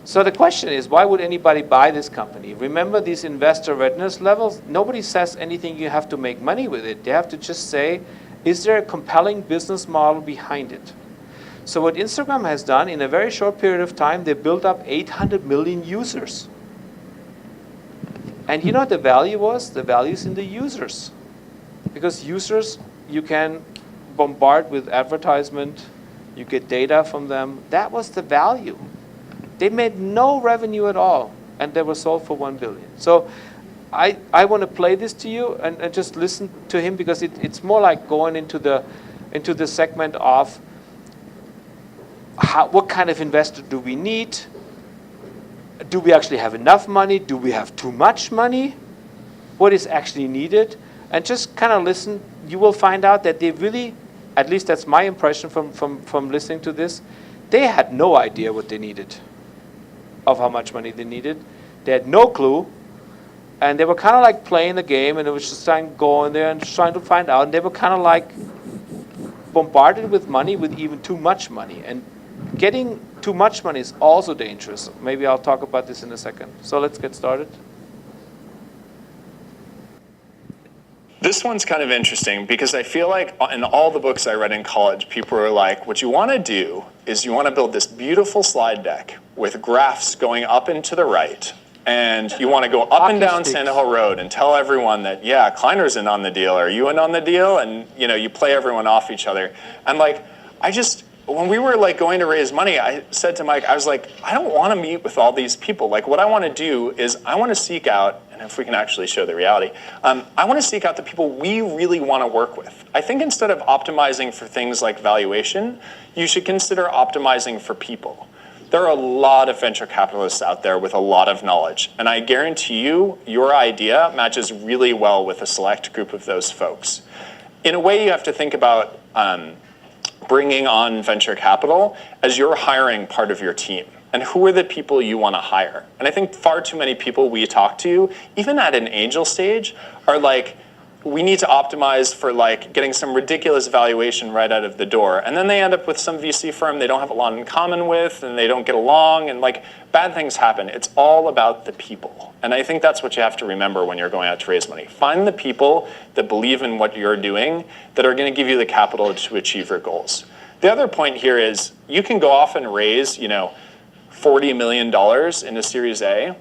So the question is, why would anybody buy this company? Remember these investor readiness levels? Nobody says anything you have to make money with it. They have to just say, is there a compelling business model behind it? So what Instagram has done in a very short period of time, they built up 800 million users. And you know what the value was? The value is in the users. Because users, you can bombard with advertisement, you get data from them. That was the value. They made no revenue at all, and they were sold for $1 billion. So I want to play this to you and just listen to him, because it's more like going into the segment of what kind of investor do we need? Do we actually have enough money? Do we have too much money? What is actually needed? And just kind of listen. You will find out that they really, at least that's my impression from listening to this, they had no idea what they needed, of how much money they needed. They had no clue. And they were kind of like playing the game, and it was just trying to go in there and trying to find out. And they were kind of like bombarded with money, with even too much money. And getting too much money is also dangerous. Maybe I'll talk about this in a second. So let's get started. This one's kind of interesting because I feel like in all the books I read in college, people were like, what you want to do is you want to build this beautiful slide deck with graphs going up and to the right. And you want to go up and down Sand Hill Road and tell everyone that, yeah, Kleiner's in on the deal. Are you in on the deal? And you play everyone off each other. And like, when we were like going to raise money, I said to Mike, I was like, I don't want to meet with all these people. Like what I want to do is I want to seek out, and if we can actually show the reality, I want to seek out the people we really want to work with. I think instead of optimizing for things like valuation, you should consider optimizing for people. There are a lot of venture capitalists out there with a lot of knowledge, and I guarantee you, your idea matches really well with a select group of those folks. In a way, you have to think about bringing on venture capital as you're hiring part of your team. And who are the people you want to hire? And I think far too many people we talk to, even at an angel stage, are like, we need to optimize for like getting some ridiculous valuation right out of the door. And then they end up with some VC firm they don't have a lot in common with, and they don't get along, and like bad things happen. It's all about the people. And I think that's what you have to remember when you're going out to raise money. Find the people that believe in what you're doing, that are going to give you the capital to achieve your goals. The other point here is you can go off and raise, $40 million in a Series A,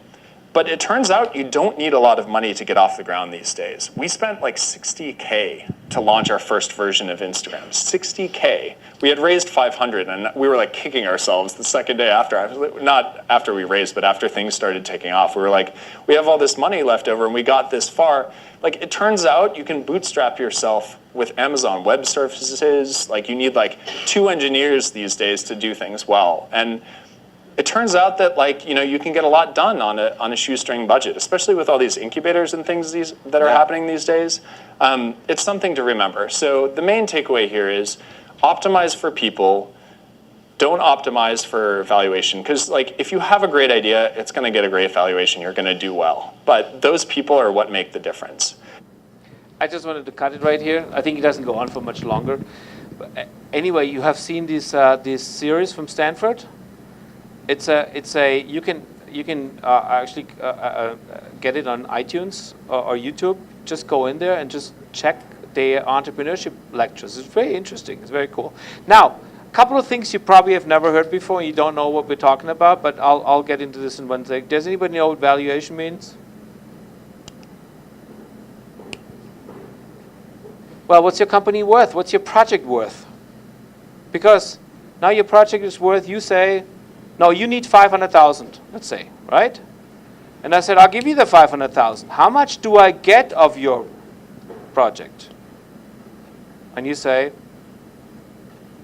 but it turns out you don't need a lot of money to get off the ground these days. We spent like $60K to launch our first version of Instagram. $60K. We had raised 500, and we were like kicking ourselves the second day after. Not after we raised, but after things started taking off. We were like, we have all this money left over, and we got this far. Like, it turns out you can bootstrap yourself with Amazon Web Services. Like, you need like 2 engineers these days to do things well. And it turns out that you can get a lot done on a shoestring budget, especially with all these incubators and things that are happening these days. It's something to remember. So the main takeaway here is optimize for people. Don't optimize for valuation, because if you have a great idea, it's going to get a great valuation. You're going to do well. But those people are what make the difference. I just wanted to cut it right here. I think it doesn't go on for much longer. But anyway, you have seen this series from Stanford. You can actually get it on iTunes or YouTube. Just go in there and just check the entrepreneurship lectures. It's very interesting. It's very cool. Now, a couple of things you probably have never heard before. You don't know what we're talking about, but I'll get into this in one second. Does anybody know what valuation means? Well, what's your company worth? What's your project worth? Because now your project is worth, you say, no, you need 500,000, let's say, right? And I said, I'll give you the 500,000. How much do I get of your project? And you say,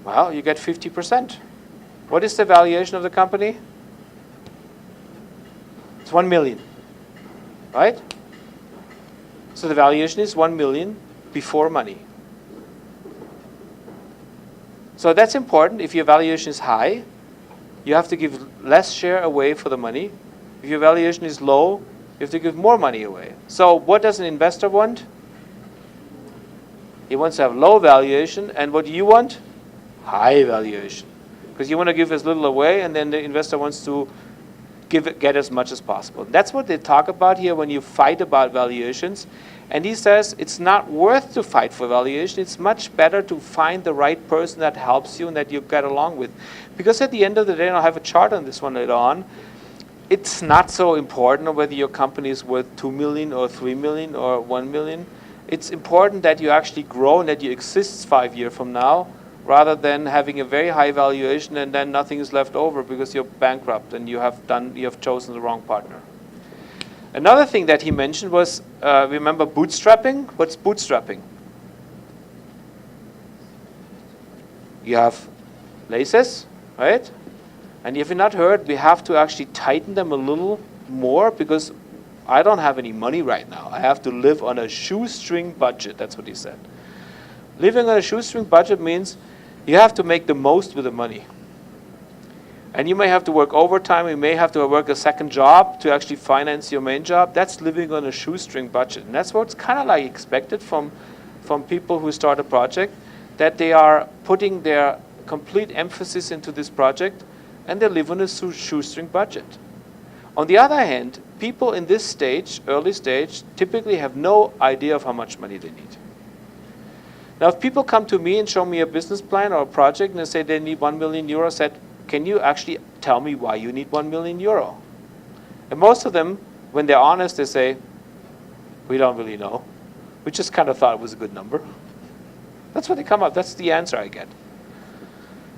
well, you get 50%. What is the valuation of the company? It's 1 million, right? So the valuation is 1 million before money. So that's important. If your valuation is high, you have to give less share away for the money. If your valuation is low, you have to give more money away. So what does an investor want? He wants to have low valuation. And what do you want? High valuation. Because you want to give as little away, and then the investor wants to get as much as possible. That's what they talk about here when you fight about valuations. And he says it's not worth to fight for valuation. It's much better to find the right person that helps you and that you get along with. Because at the end of the day, and I'll have a chart on this one later on, it's not so important whether your company is worth 2 million or 3 million or 1 million. It's important that you actually grow and that you exist 5 years from now, rather than having a very high valuation and then nothing is left over because you're bankrupt and you have chosen the wrong partner. Another thing that he mentioned was, remember bootstrapping? What's bootstrapping? You have laces, right? And if you've not heard, we have to actually tighten them a little more because I don't have any money right now. I have to live on a shoestring budget. That's what he said. Living on a shoestring budget means you have to make the most with the money. And you may have to work overtime. You may have to work a second job to actually finance your main job. That's living on a shoestring budget. And that's what's kind of like expected from people who start a project, that they are putting their complete emphasis into this project and they live on a shoestring budget. On the other hand, people in this stage, early stage, typically have no idea of how much money they need. Now, if people come to me and show me a business plan or a project and they say they need 1 million euro, I said, can you actually tell me why you need 1 million euro? And most of them, when they're honest, they say, we don't really know. We just kind of thought it was a good number. That's what they come up. That's the answer I get.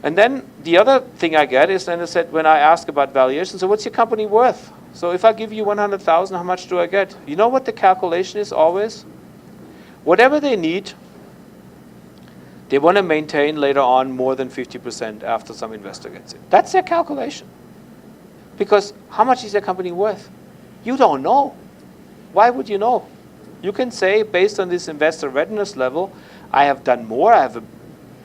And then the other thing I get is then I said, when I ask about valuation, so what's your company worth? So if I give you 100,000, how much do I get? You know what the calculation is always? Whatever they need, they want to maintain later on more than 50% after some investor gets it. That's their calculation. Because how much is their company worth? You don't know. Why would you know? You can say, based on this investor readiness level, I have done more, I have a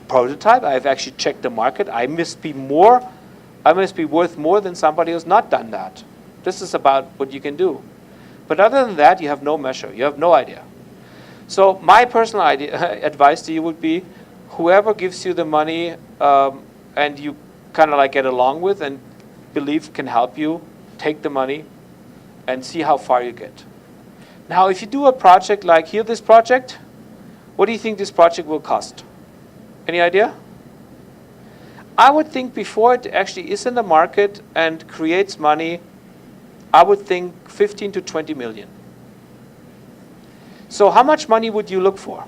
prototype, I have actually checked the market, I must be worth more than somebody who's not done that. This is about what you can do. But other than that, you have no measure, you have no idea. So my personal advice to you would be, whoever gives you the money and you kind of like get along with and believe can help you, take the money and see how far you get. Now, if you do a project like here, this project, what do you think this project will cost? Any idea? I would think before it actually is in the market and creates money, I would think 15 to 20 million. So how much money would you look for?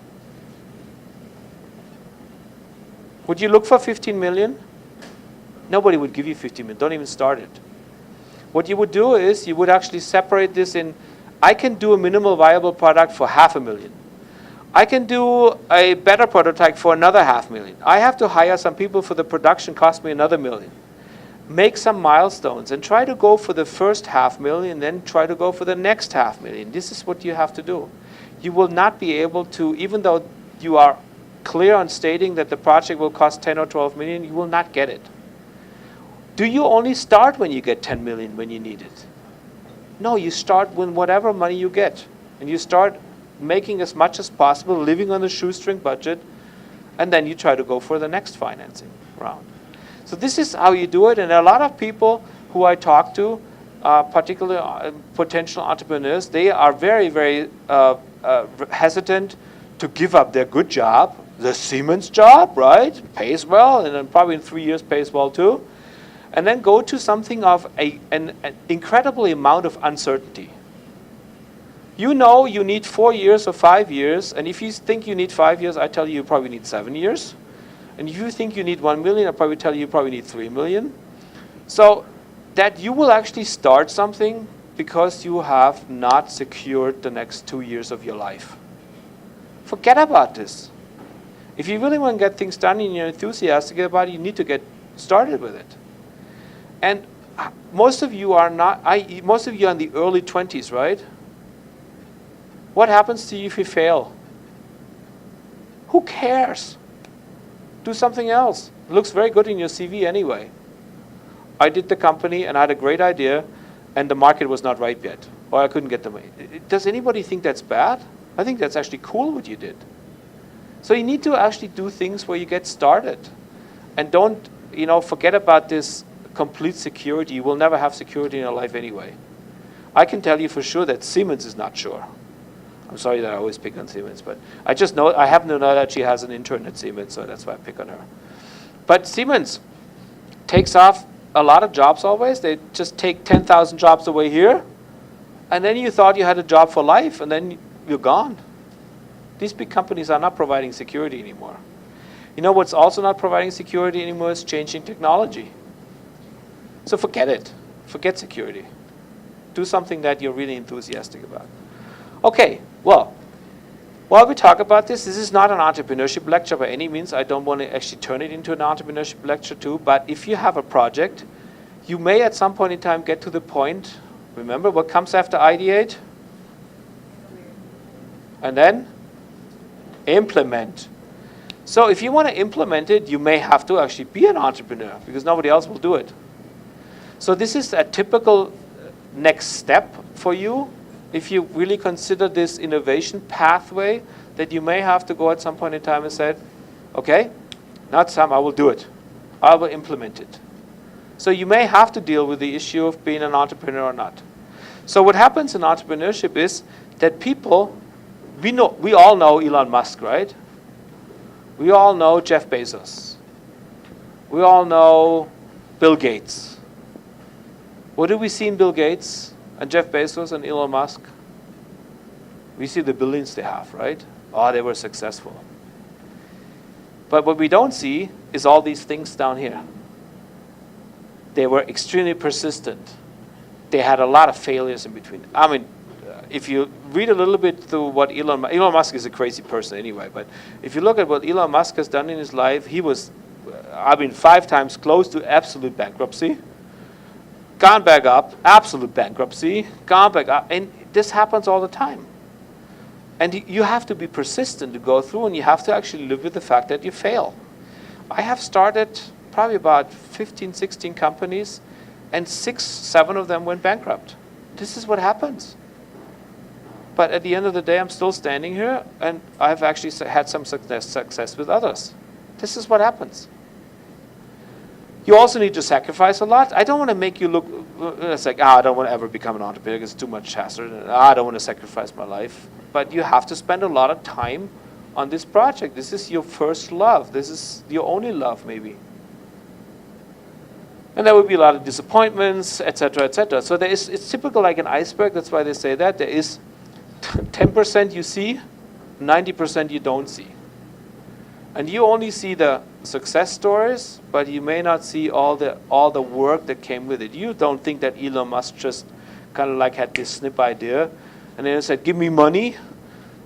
Would you look for 15 million? Nobody would give you 15 million. Don't even start it. What you would do is you would actually separate this in, I can do a minimal viable product for 500,000. I can do a better prototype for another 500,000. I have to hire some people for the production, cost me another 1 million. Make some milestones and try to go for the first 500,000, then try to go for the next 500,000. This is what you have to do. You will not be able to, even though you are clear on stating that the project will cost 10 or 12 million, you will not get it. Do you only start when you get 10 million when you need it? No, you start with whatever money you get. And you start making as much as possible, living on a shoestring budget, and then you try to go for the next financing round. So this is how you do it, and a lot of people who I talk to, particularly potential entrepreneurs, they are very, very hesitant to give up their good job, the Siemens job, right? Pays well, and then probably in 3 years pays well too, and then go to something of an incredible amount of uncertainty. You know you need 4 years or 5 years, and if you think you need 5 years, I tell you probably need 7 years. And if you think you need 1 million, I probably tell you probably need 3 million. So that you will actually start something because you have not secured the next 2 years of your life. Forget about this. If you really want to get things done and you're enthusiastic about it, you need to get started with it. And most of you are not, most of you are in the early 20s, right? What happens to you if you fail? Who cares? Do something else. It looks very good in your CV anyway. I did the company and I had a great idea and the market was not ripe yet. Or I couldn't get the money. Does anybody think that's bad? I think that's actually cool what you did. So you need to actually do things where you get started. And don't, forget about this complete security. You will never have security in your life anyway. I can tell you for sure that Siemens is not sure. I'm sorry that I always pick on Siemens, but I happen to know that she has an intern at Siemens, so that's why I pick on her. But Siemens takes off a lot of jobs always. They just take 10,000 jobs away here, and then you thought you had a job for life, and then you're gone. These big companies are not providing security anymore. You know what's also not providing security anymore is changing technology. So forget it. Forget security. Do something that you're really enthusiastic about. Okay, well, while we talk about this is not an entrepreneurship lecture by any means. I don't want to actually turn it into an entrepreneurship lecture too, but if you have a project, you may at some point in time get to the point, remember what comes after ideate? And then implement. So if you want to implement it, you may have to actually be an entrepreneur because nobody else will do it. So this is a typical next step for you. If you really consider this innovation pathway, that you may have to go at some point in time and say, okay, I will do it. I will implement it. So you may have to deal with the issue of being an entrepreneur or not. So what happens in entrepreneurship is that people, we all know Elon Musk, right? We all know Jeff Bezos. We all know Bill Gates. What do we see in Bill Gates and Jeff Bezos and Elon Musk? We see the billions they have, right? Oh, they were successful. But what we don't see is all these things down here. They were extremely persistent. They had a lot of failures in between. I mean, if you read a little bit through what Elon Musk is a crazy person anyway, but if you look at what Elon Musk has done in his life, he was, 5 times close to absolute bankruptcy, gone back up, absolute bankruptcy, gone back up, and this happens all the time. And you have to be persistent to go through, and you have to actually live with the fact that you fail. I have started probably about 15, 16 companies, and 6, 7 of them went bankrupt. This is what happens. But at the end of the day, I'm still standing here, and I've actually had some success with others. This is what happens. You also need to sacrifice a lot. I don't want to make you look, it's like, I don't want to ever become an entrepreneur because it's too much hassle. I don't want to sacrifice my life. But you have to spend a lot of time on this project. This is your first love. This is your only love, maybe. And there will be a lot of disappointments, etc., etc. So it's typical like an iceberg. That's why they say that. There is 10% you see, 90% you don't see. And you only see the success stories, but you may not see all the work that came with it. You don't think that Elon Musk just kind of like had this snip idea, and then he said, give me money.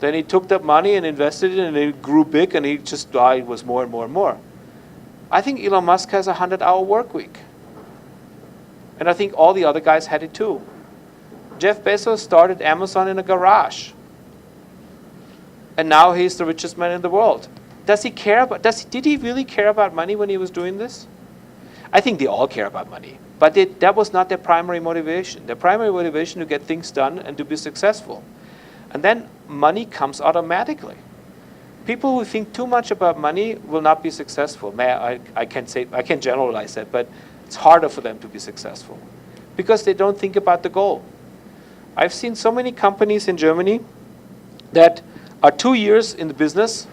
Then he took that money and invested it, and it grew big, and he just died, was more and more and more. I think Elon Musk has a 100-hour work week. And I think all the other guys had it too. Jeff Bezos started Amazon in a garage. And now he's the richest man in the world. Does he care about, did he really care about money when he was doing this? I think they all care about money. But that was not their primary motivation. Their primary motivation to get things done and to be successful. And then money comes automatically. People who think too much about money will not be successful. I can generalize that, but it's harder for them to be successful because they don't think about the goal. I've seen so many companies in Germany that are 2 years in the business,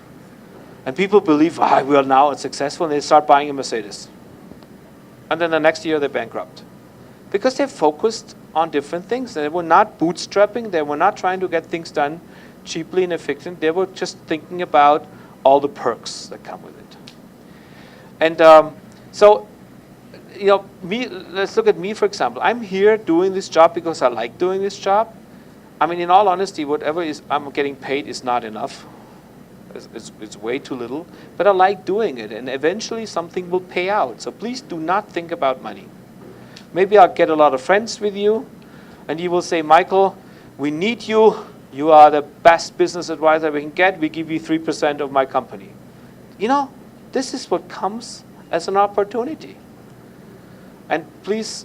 and people believe, we are now successful, and they start buying a Mercedes. And then the next year they're bankrupt. Because they're focused on different things. They were not bootstrapping. They were not trying to get things done cheaply and efficient. They were just thinking about all the perks that come with it. And so, let's look at me, for example. I'm here doing this job because I like doing this job. I mean, in all honesty, whatever I'm getting paid is not enough. It's way too little. But I like doing it, and eventually something will pay out. So please do not think about money. Maybe I'll get a lot of friends with you, and you will say, Michael, we need you. You are the best business advisor we can get. We give you 3% of my company. This is what comes as an opportunity. And please,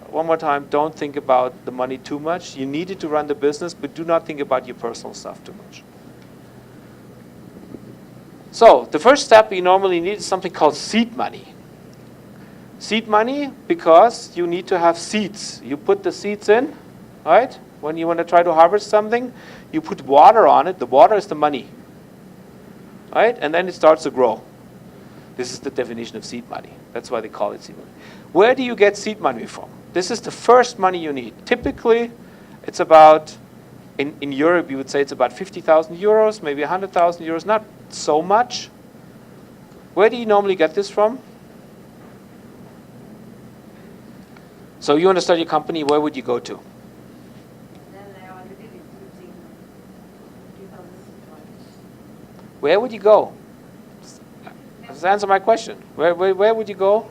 one more time, don't think about the money too much. You need it to run the business, but do not think about your personal stuff too much. So the first step you normally need is something called seed money. Seed money because you need to have seeds. You put the seeds in, right? When you want to try to harvest something, you put water on it. The water is the money, right? And then it starts to grow. This is the definition of seed money. That's why they call it seed money. Where do you get seed money from? This is the first money you need. Typically, it's about, in Europe, you would say it's about 50,000 euros, maybe 100,000 euros, not so much. Where do you normally get this from? So you want to start your company, where would you go to? Where would you go? Just answer my question. Where would you go?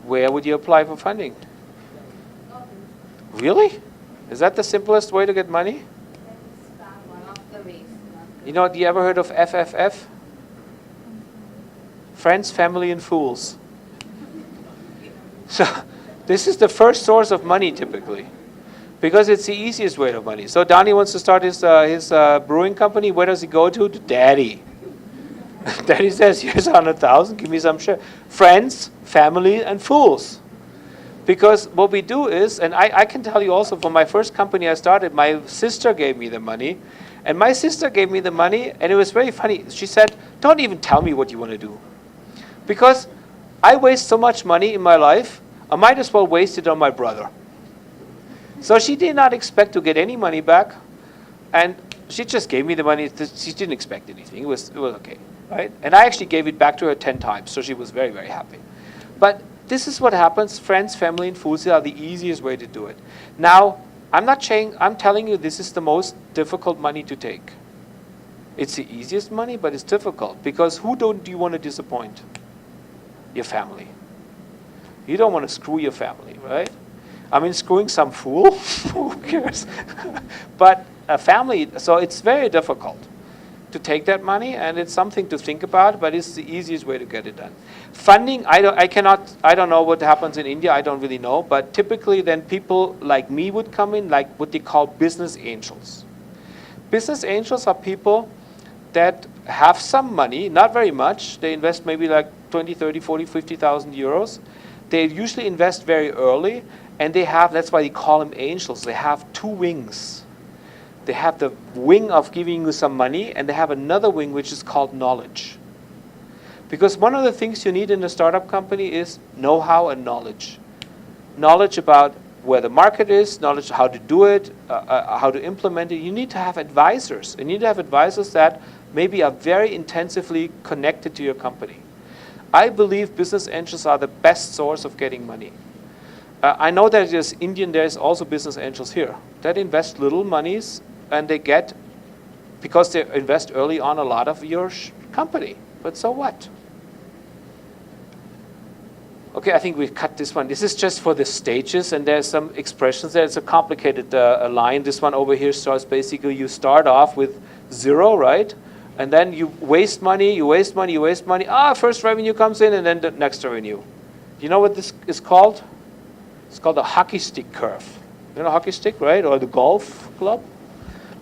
Where would you apply for funding? Really? Is that the simplest way to get money? Do you ever heard of FFF? Friends, Family, and Fools. So this is the first source of money typically, because it's the easiest way of money. So Donnie wants to start his brewing company. Where does he go to? To Daddy. Daddy says, here's 100,000, give me some share. Friends, family, and fools. Because what we do is, and I can tell you also, for my first company I started, my sister gave me the money. And my sister gave me the money, and it was very funny. She said, don't even tell me what you want to do. Because I waste so much money in my life, I might as well waste it on my brother. So she did not expect to get any money back, and she just gave me the money. She didn't expect anything. It was okay, right? And I actually gave it back to her 10 times, so she was very, very happy. But this is what happens. Friends, family, and foods are the easiest way to do it. Now, I'm not saying, I'm telling you this is the most difficult money to take. It's the easiest money, but it's difficult. Because who do you want to disappoint? Your family. You don't want to screw your family, right? I mean, screwing some fool, who cares? But a family, so it's very difficult to take that money, and it's something to think about, but it's the easiest way to get it done. Funding, I don't know what happens in India, I don't really know, but typically then people like me would come in, like what they call business angels. Business angels are people that have some money, not very much, they invest maybe like 20, 30, 40, 50,000 euros. They usually invest very early, and they have, that's why they call them angels, they have two wings. They have the wing of giving you some money, and they have another wing which is called knowledge. Because one of the things you need in a startup company is know-how and knowledge. Knowledge about where the market is, knowledge how to do it, how to implement it. You need to have advisors. You need to have advisors that maybe are very intensively connected to your company. I believe business angels are the best source of getting money. I know that there's also business angels here that invest little monies, and they get, because they invest early on, a lot of your company. But so what? Okay, I think we've cut this one. This is just for the stages, and there's some expressions there. It's a complicated line. This one over here starts basically, you start off with 0, right? And then you waste money, you waste money, you waste money. First revenue comes in, and then the next revenue. You know what this is called? It's called the hockey stick curve. You know hockey stick, right? Or the golf club?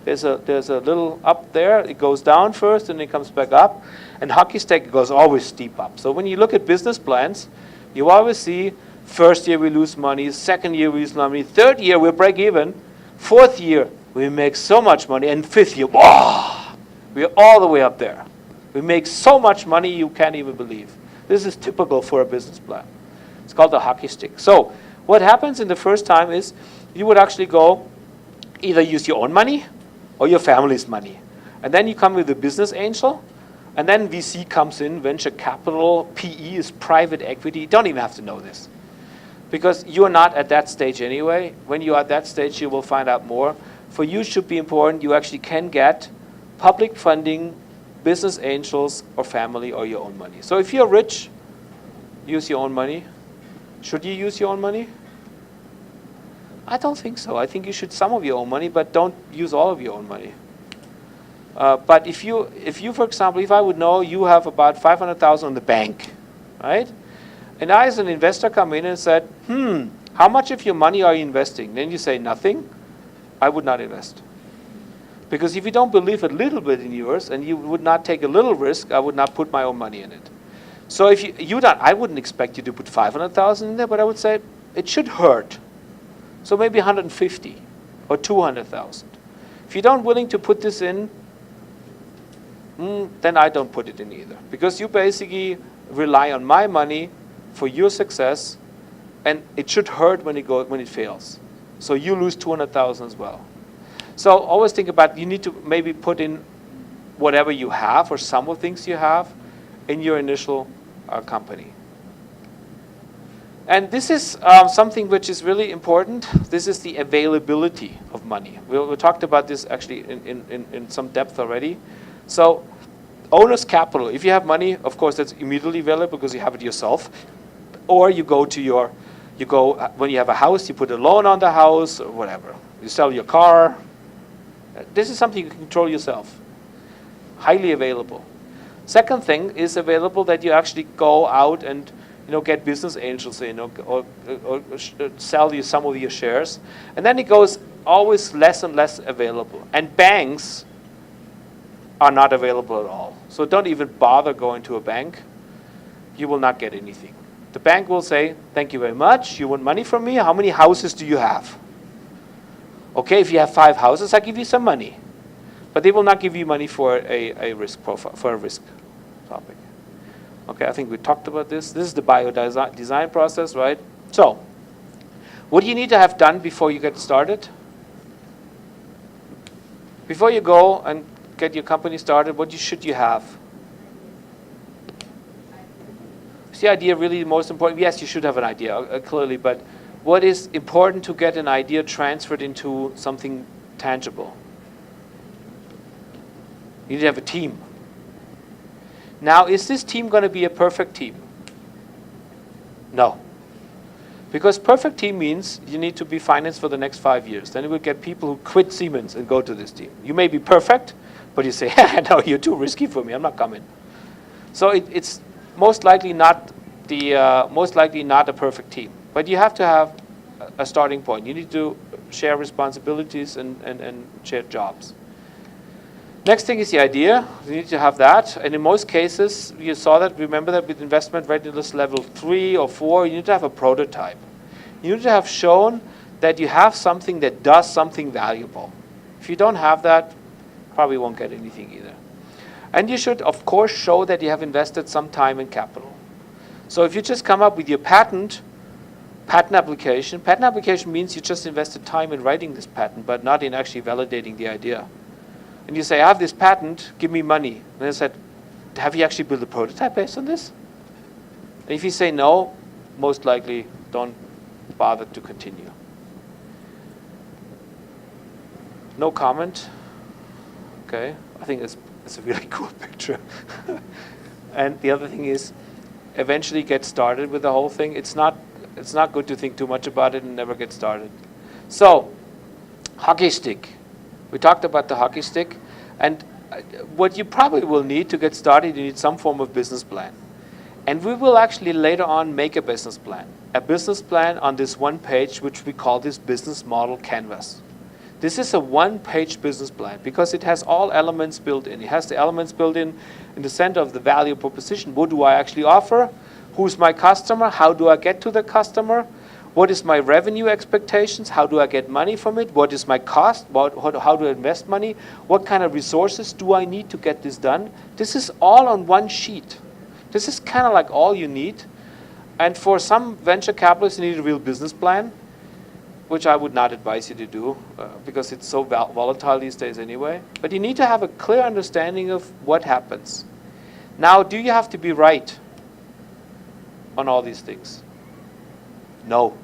There's a little up there. It goes down first, and it comes back up. And hockey stick goes always steep up. So when you look at business plans, you always see first year we lose money, second year we lose money, third year we break even, fourth year we make so much money, and fifth year, we're all the way up there. We make so much money you can't even believe. This is typical for a business plan. It's called the hockey stick. So what happens in the first time is you would actually go either use your own money or your family's money. And then you come with a business angel, and then VC comes in, venture capital, PE is private equity. You don't even have to know this. Because you're not at that stage anyway. When you're at that stage, you will find out more. For you, it should be important, you actually can get public funding, business angels, or family, or your own money. So if you're rich, use your own money. Should you use your own money? I don't think so. I think you should some of your own money, but don't use all of your own money. But if you, for example, if I would know you have about 500,000 in the bank, right? And I, as an investor, come in and said, how much of your money are you investing? Then you say nothing. I would not invest. Because if you don't believe a little bit in yours, and you would not take a little risk, I would not put my own money in it. So if you don't, I wouldn't expect you to put 500,000 in there, but I would say it should hurt. So maybe 150 or 200,000. If you don't willing to put this in, then I don't put it in either. Because you basically rely on my money for your success, and it should hurt when it fails. So you lose 200,000 as well. So always think about, you need to maybe put in whatever you have or some of things you have in your initial company. And this is something which is really important. This is the availability of money. We talked about this actually in some depth already. So owner's capital, if you have money, of course that's immediately available because you have it yourself. Or you go to when you have a house, you put a loan on the house or whatever. You sell your car. This is something you can control yourself. Highly available. Second thing is available that you actually go out and get business angels in or sell you some of your shares. And then it goes always less and less available. And banks are not available at all. So don't even bother going to a bank. You will not get anything. The bank will say, thank you very much. You want money from me? How many houses do you have? Okay, if you have 5 houses, I give you some money. But they will not give you money for a risk profile, for a risk topic. Okay, I think we talked about this. This is the design process, right? So, what do you need to have done before you get started? Before you go and get your company started, what should you have? Is the idea really the most important? Yes, you should have an idea, clearly, but what is important to get an idea transferred into something tangible? You need to have a team. Now, is this team going to be a perfect team? No. Because perfect team means you need to be financed for the next 5 years. Then you will get people who quit Siemens and go to this team. You may be perfect, but you say, no, you're too risky for me. I'm not coming. So it's most likely not a perfect team. But you have to have a starting point. You need to share responsibilities and share jobs. Next thing is the idea. You need to have that. And in most cases, you saw that, remember that with investment readiness level 3 or 4, you need to have a prototype. You need to have shown that you have something that does something valuable. If you don't have that, probably won't get anything either. And you should, of course, show that you have invested some time and capital. So if you just come up with your patent application means you just invested time in writing this patent, but not in actually validating the idea. And you say, I have this patent, give me money. And I said, have you actually built a prototype based on this? And if you say no, most likely don't bother to continue. No comment. Okay, I think it's a really cool picture. And the other thing is, eventually get started with the whole thing. It's not good to think too much about it and never get started. So, hockey stick. We talked about the hockey stick, and what you probably will need to get started, you need some form of business plan. And we will actually later on make a business plan. A business plan on this one page, which we call this business model canvas. This is a one-page business plan because it has all elements built in. It has the elements built in the center of the value proposition. What do I actually offer? Who's my customer? How do I get to the customer? What is my revenue expectations? How do I get money from it? What is my cost? How do I invest money? What kind of resources do I need to get this done? This is all on one sheet. This is kind of like all you need. And for some venture capitalists, you need a real business plan, which I would not advise you to do because it's so volatile these days anyway. But you need to have a clear understanding of what happens. Now, do you have to be right on all these things? No,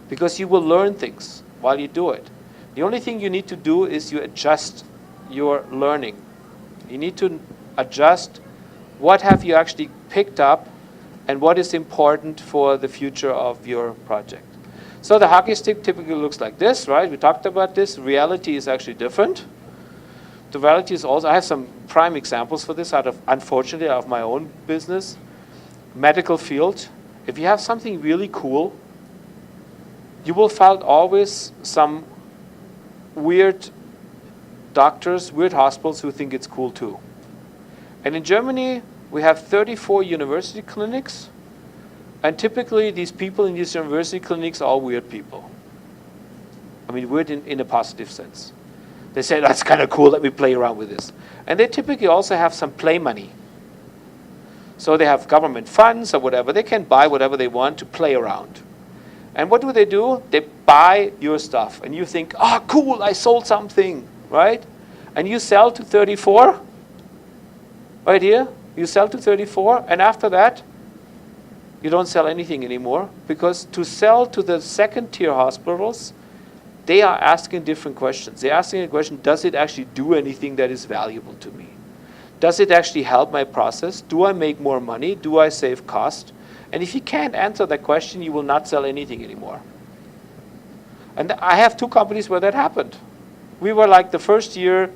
because you will learn things while you do it. The only thing you need to do is you adjust your learning. You need to adjust what have you actually picked up and what is important for the future of your project. So the hockey stick typically looks like this, right? We talked about this. Reality is actually different. The reality is also, I have some prime examples for this unfortunately, out of my own business. Medical field. If you have something really cool, you will find always some weird doctors, weird hospitals who think it's cool too. And in Germany, we have 34 university clinics. And typically, these people in these university clinics are all weird people. I mean, weird in a positive sense. They say, that's kind of cool, let me play around with this. And they typically also have some play money. So they have government funds or whatever. They can buy whatever they want to play around. And what do? They buy your stuff. And you think, oh, cool, I sold something, right? And you sell to 34, right here. You sell to 34, and after that, you don't sell anything anymore. Because to sell to the second-tier hospitals, they are asking different questions. They're asking a question, does it actually do anything that is valuable to me? Does it actually help my process? Do I make more money? Do I save cost? And if you can't answer that question, you will not sell anything anymore. And I have 2 companies where that happened. We were like the first year,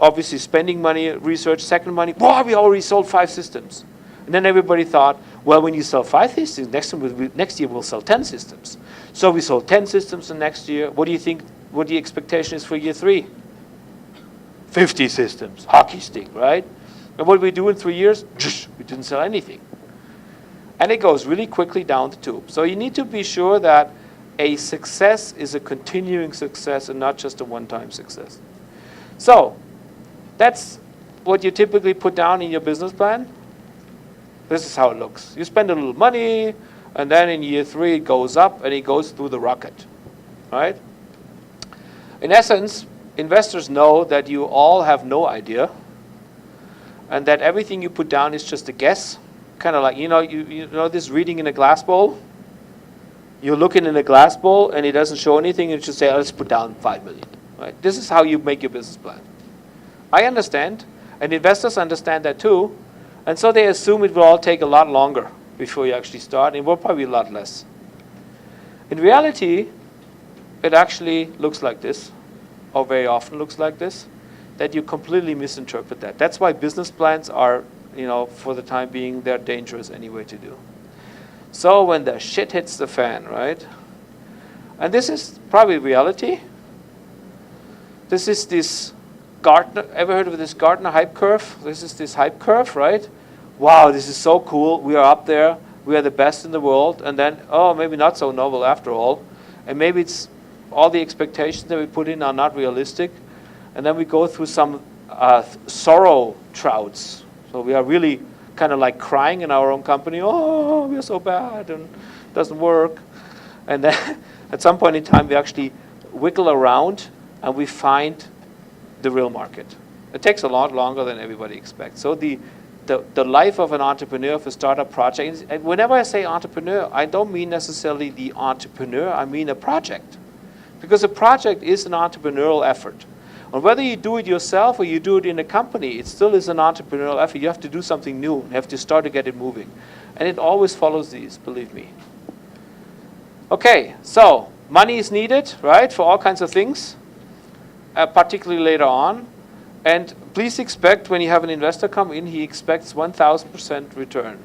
obviously spending money, research, second money, wow, we already sold 5 systems. And then everybody thought, well, when you sell 5 systems, next year we'll sell 10 systems. So we sold 10 systems the next year. What do you think, what the expectation is for year 3? 50 systems, hockey stick, right? And what did we do in 3 years? We didn't sell anything. And it goes really quickly down the tube. So you need to be sure that a success is a continuing success and not just a one-time success. So that's what you typically put down in your business plan. This is how it looks. You spend a little money, and then in year 3 it goes up and it goes through the rocket, right? In essence, investors know that you all have no idea and that everything you put down is just a guess. Kind of like, you know this reading in a glass bowl? You're looking in a glass bowl and it doesn't show anything, and you just say, oh, let's put down 5 million. Right? This is how you make your business plan. I understand, and investors understand that too, and so they assume it will all take a lot longer before you actually start, and it will probably be a lot less. In reality, it actually looks like this, or very often looks like this, that you completely misinterpret that. That's why business plans are, for the time being, they're dangerous anyway to do. So when the shit hits the fan, right? And this is probably reality. This is this Gartner, ever heard of this Gartner hype curve? This is this hype curve, right? Wow, this is so cool. We are up there. We are the best in the world. And then, oh, maybe not so novel after all. And maybe it's all the expectations that we put in are not realistic. And then we go through some sorrow troughs. So we are really kind of like crying in our own company. Oh, we're so bad and it doesn't work. And then at some point in time, we actually wiggle around and we find the real market. It takes a lot longer than everybody expects. So the life of an entrepreneur, of a startup project, and whenever I say entrepreneur, I don't mean necessarily the entrepreneur, I mean a project. Because a project is an entrepreneurial effort. And whether you do it yourself or you do it in a company, it still is an entrepreneurial effort. You have to do something new. You have to start to get it moving. And it always follows these, believe me. Okay, so money is needed, right, for all kinds of things, particularly later on. And please expect when you have an investor come in, he expects 1,000% return.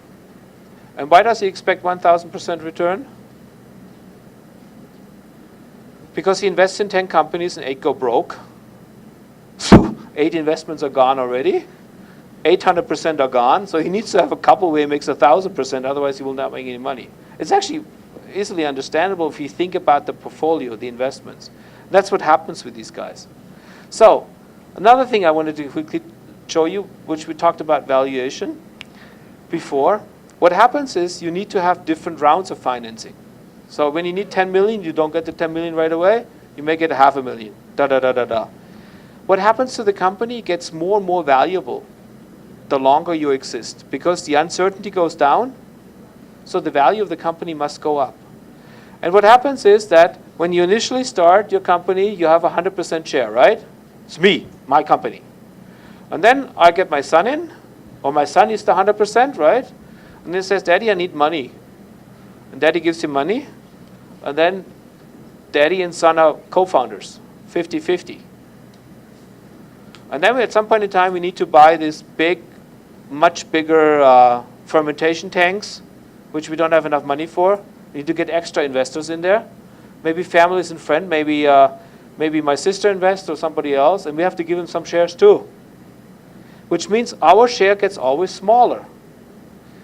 And why does he expect 1,000% return? Because he invests in 10 companies and 8 go broke. So 8 investments are gone already. 800% are gone. So he needs to have a couple where he makes 1,000%, otherwise he will not make any money. It's actually easily understandable if you think about the portfolio, the investments. That's what happens with these guys. So another thing I wanted to quickly show you, which we talked about valuation before. What happens is you need to have different rounds of financing. So when you need 10 million, you don't get the 10 million right away. You may get 500,000. Da-da-da-da-da. What happens to the company gets more and more valuable the longer you exist, because the uncertainty goes down, so the value of the company must go up. And what happens is that when you initially start your company, you have 100% share, right? It's me, my company. And then I get my son in, or my son is the 100%, right? And he says, Daddy, I need money. And Daddy gives him money. And then Daddy and son are co-founders, 50-50. And then at some point in time, we need to buy this big, much bigger fermentation tanks, which we don't have enough money for. We need to get extra investors in there. Maybe families and friends, maybe my sister invests or somebody else, and we have to give them some shares too. Which means our share gets always smaller.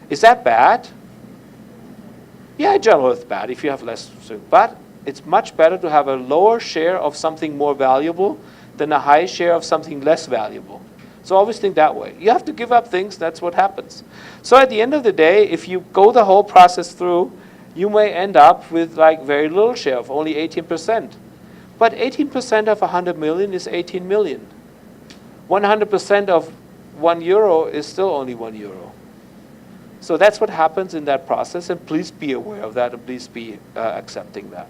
Is that bad? Yeah, in general it's bad if you have less. But it's much better to have a lower share of something more valuable than a high share of something less valuable. So always think that way. You have to give up things, that's what happens. So at the end of the day, if you go the whole process through, you may end up with like very little share of only 18%. But 18% of 100 million is 18 million. 100% of €1 is still only €1. So that's what happens in that process, and please be aware of that, and please be accepting that.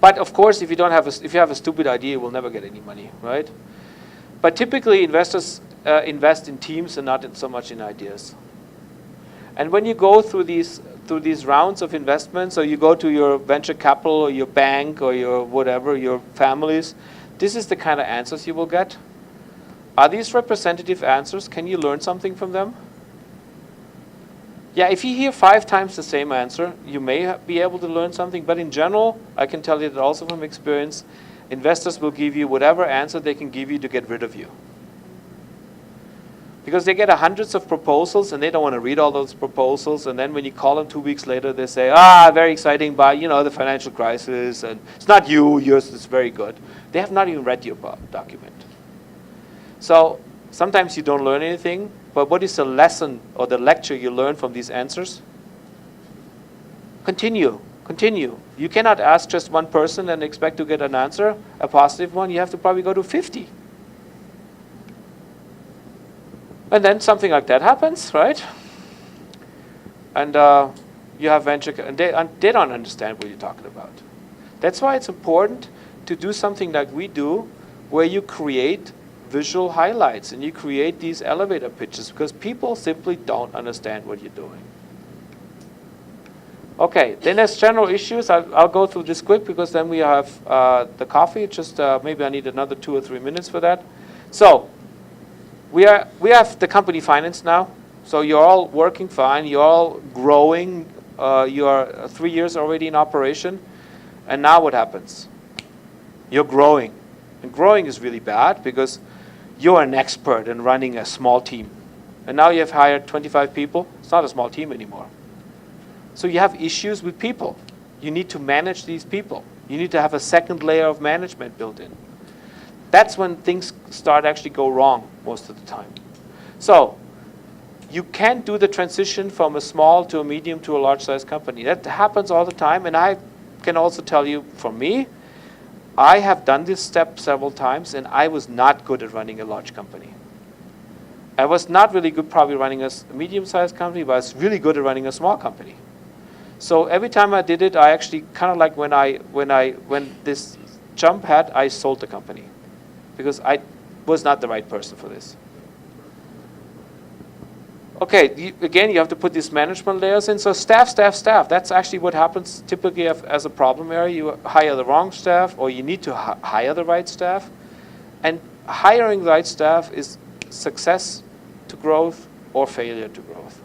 But of course, if you have a stupid idea, you will never get any money, right? But typically, investors invest in teams and not so much in ideas. And when you go through these rounds of investments, or you go to your venture capital or your bank or your whatever, your families, this is the kind of answers you will get. Are these representative answers? Can you learn something from them? Yeah, if you hear 5 times the same answer, you may be able to learn something. But in general, I can tell you that also from experience, investors will give you whatever answer they can give you to get rid of you. Because they get hundreds of proposals and they don't want to read all those proposals. And then when you call them 2 weeks later, they say, very exciting, but the financial crisis, and it's not you, yours is very good. They have not even read your document. So sometimes you don't learn anything, but what is the lesson or the lecture you learn from these answers? Continue. You cannot ask just one person and expect to get an answer, a positive one. You have to probably go to 50. And then something like that happens, right? And you have venture, and they don't understand what you're talking about. That's why it's important to do something like we do, where you create visual highlights and you create these elevator pitches, because people simply don't understand what you're doing. Okay, then there's general issues. I'll go through this quick because then we have the coffee. Just maybe I need another 2 or 3 minutes for that. So we have the company finance now. So you're all working fine. You're all growing. You're 3 years already in operation. And now what happens? You're growing. And growing is really bad because you're an expert in running a small team. And now you have hired 25 people. It's not a small team anymore. So you have issues with people. You need to manage these people. You need to have a second layer of management built in. That's when things start actually go wrong most of the time. So you can't do the transition from a small to a medium to a large size company. That happens all the time. And I can also tell you, for me, I have done this step several times, and I was not good at running a large company. I was not really good probably running a medium-sized company, but I was really good at running a small company. So every time I did it, I actually kind of like when this jump had, I sold the company because I was not the right person for this. Okay, again, you have to put these management layers in. So staff. That's actually what happens typically as a problem area. You hire the wrong staff, or you need to hire the right staff. And hiring the right staff is success to growth or failure to growth.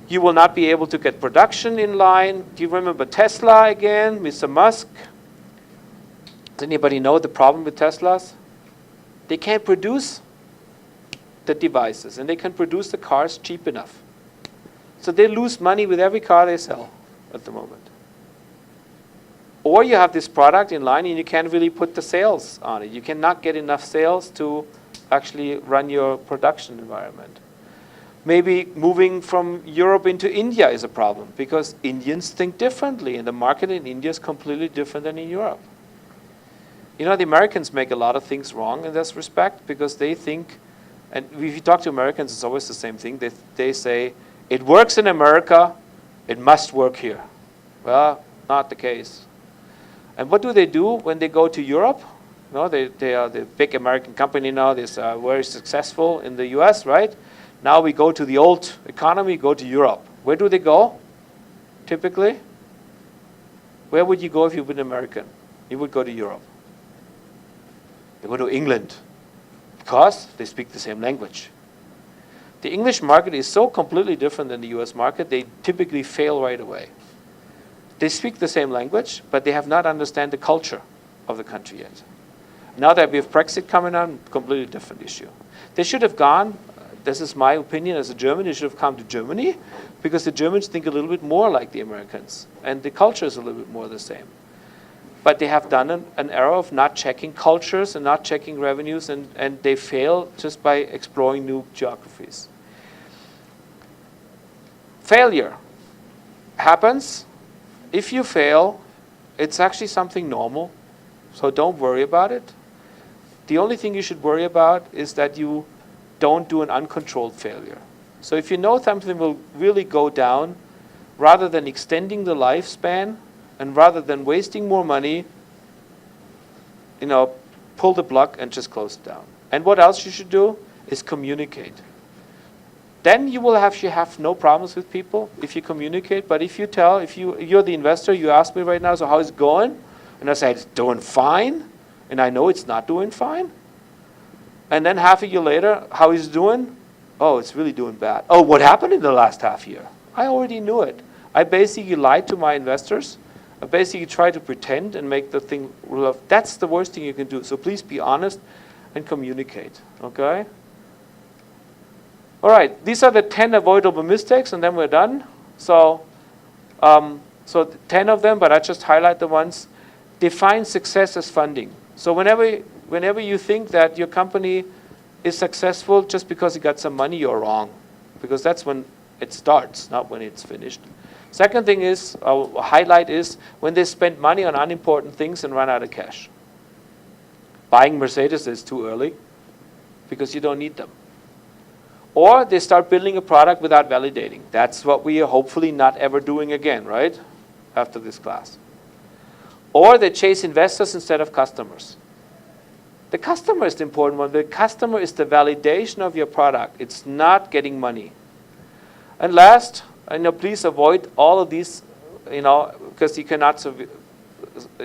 You will not be able to get production in line. Do you remember Tesla again, Mr. Musk? Does anybody know the problem with Teslas? They can't produce the devices, and they can produce the cars cheap enough. So they lose money with every car they sell at the moment. Or you have this product in line and you can't really put the sales on it. You cannot get enough sales to actually run your production environment. Maybe moving from Europe into India is a problem because Indians think differently, and the market in India is completely different than in Europe. The Americans make a lot of things wrong in this respect because they think, and if you talk to Americans, it's always the same thing. They say, it works in America, it must work here. Well, not the case. And what do they do when they go to Europe? They are the big American company now. They're very successful in the US, right? Now we go to the old economy, go to Europe. Where do they go, typically? Where would you go if you were an American? You would go to Europe. They go to England because they speak the same language. The English market is so completely different than the US market, they typically fail right away. They speak the same language, but they have not understand the culture of the country yet. Now that we have Brexit coming on, completely different issue. They should have gone, this is my opinion as a German, they should have come to Germany because the Germans think a little bit more like the Americans and the culture is a little bit more the same. But they have done an error of not checking cultures and not checking revenues, and they fail just by exploring new geographies. Failure happens. If you fail, it's actually something normal, so don't worry about it. The only thing you should worry about is that you don't do an uncontrolled failure. So if you know something will really go down, rather than extending the lifespan, and rather than wasting more money, pull the plug and just close it down. And what else you should do is communicate. Then you will have no problems with people if you communicate. But if you're the investor, you ask me right now, so how is it going? And I say, it's doing fine. And I know it's not doing fine. And then half a year later, how is it doing? Oh, it's really doing bad. Oh, what happened in the last half year? I already knew it. I basically lied to my investors. I basically try to pretend and make the thing rough. That's the worst thing you can do. So please be honest and communicate, okay? All right, these are the 10 avoidable mistakes, and then we're done. So 10 of them, but I just highlight the ones. Define success as funding. So whenever you think that your company is successful just because you got some money, you're wrong. Because that's when it starts, not when it's finished. Second thing is, highlight is, when they spend money on unimportant things and run out of cash. Buying Mercedes is too early because you don't need them. Or they start building a product without validating. That's what we are hopefully not ever doing again, right? After this class. Or they chase investors instead of customers. The customer is the important one. The customer is the validation of your product. It's not getting money. And last, please avoid all of these, because you cannot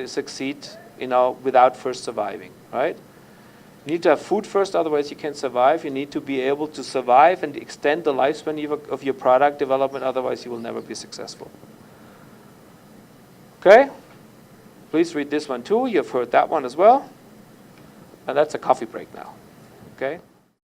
succeed, without first surviving, right? You need to have food first, otherwise you can't survive. You need to be able to survive and extend the lifespan of your product development, otherwise you will never be successful. Okay? Please read this one too. You've heard that one as well. And that's a coffee break now. Okay?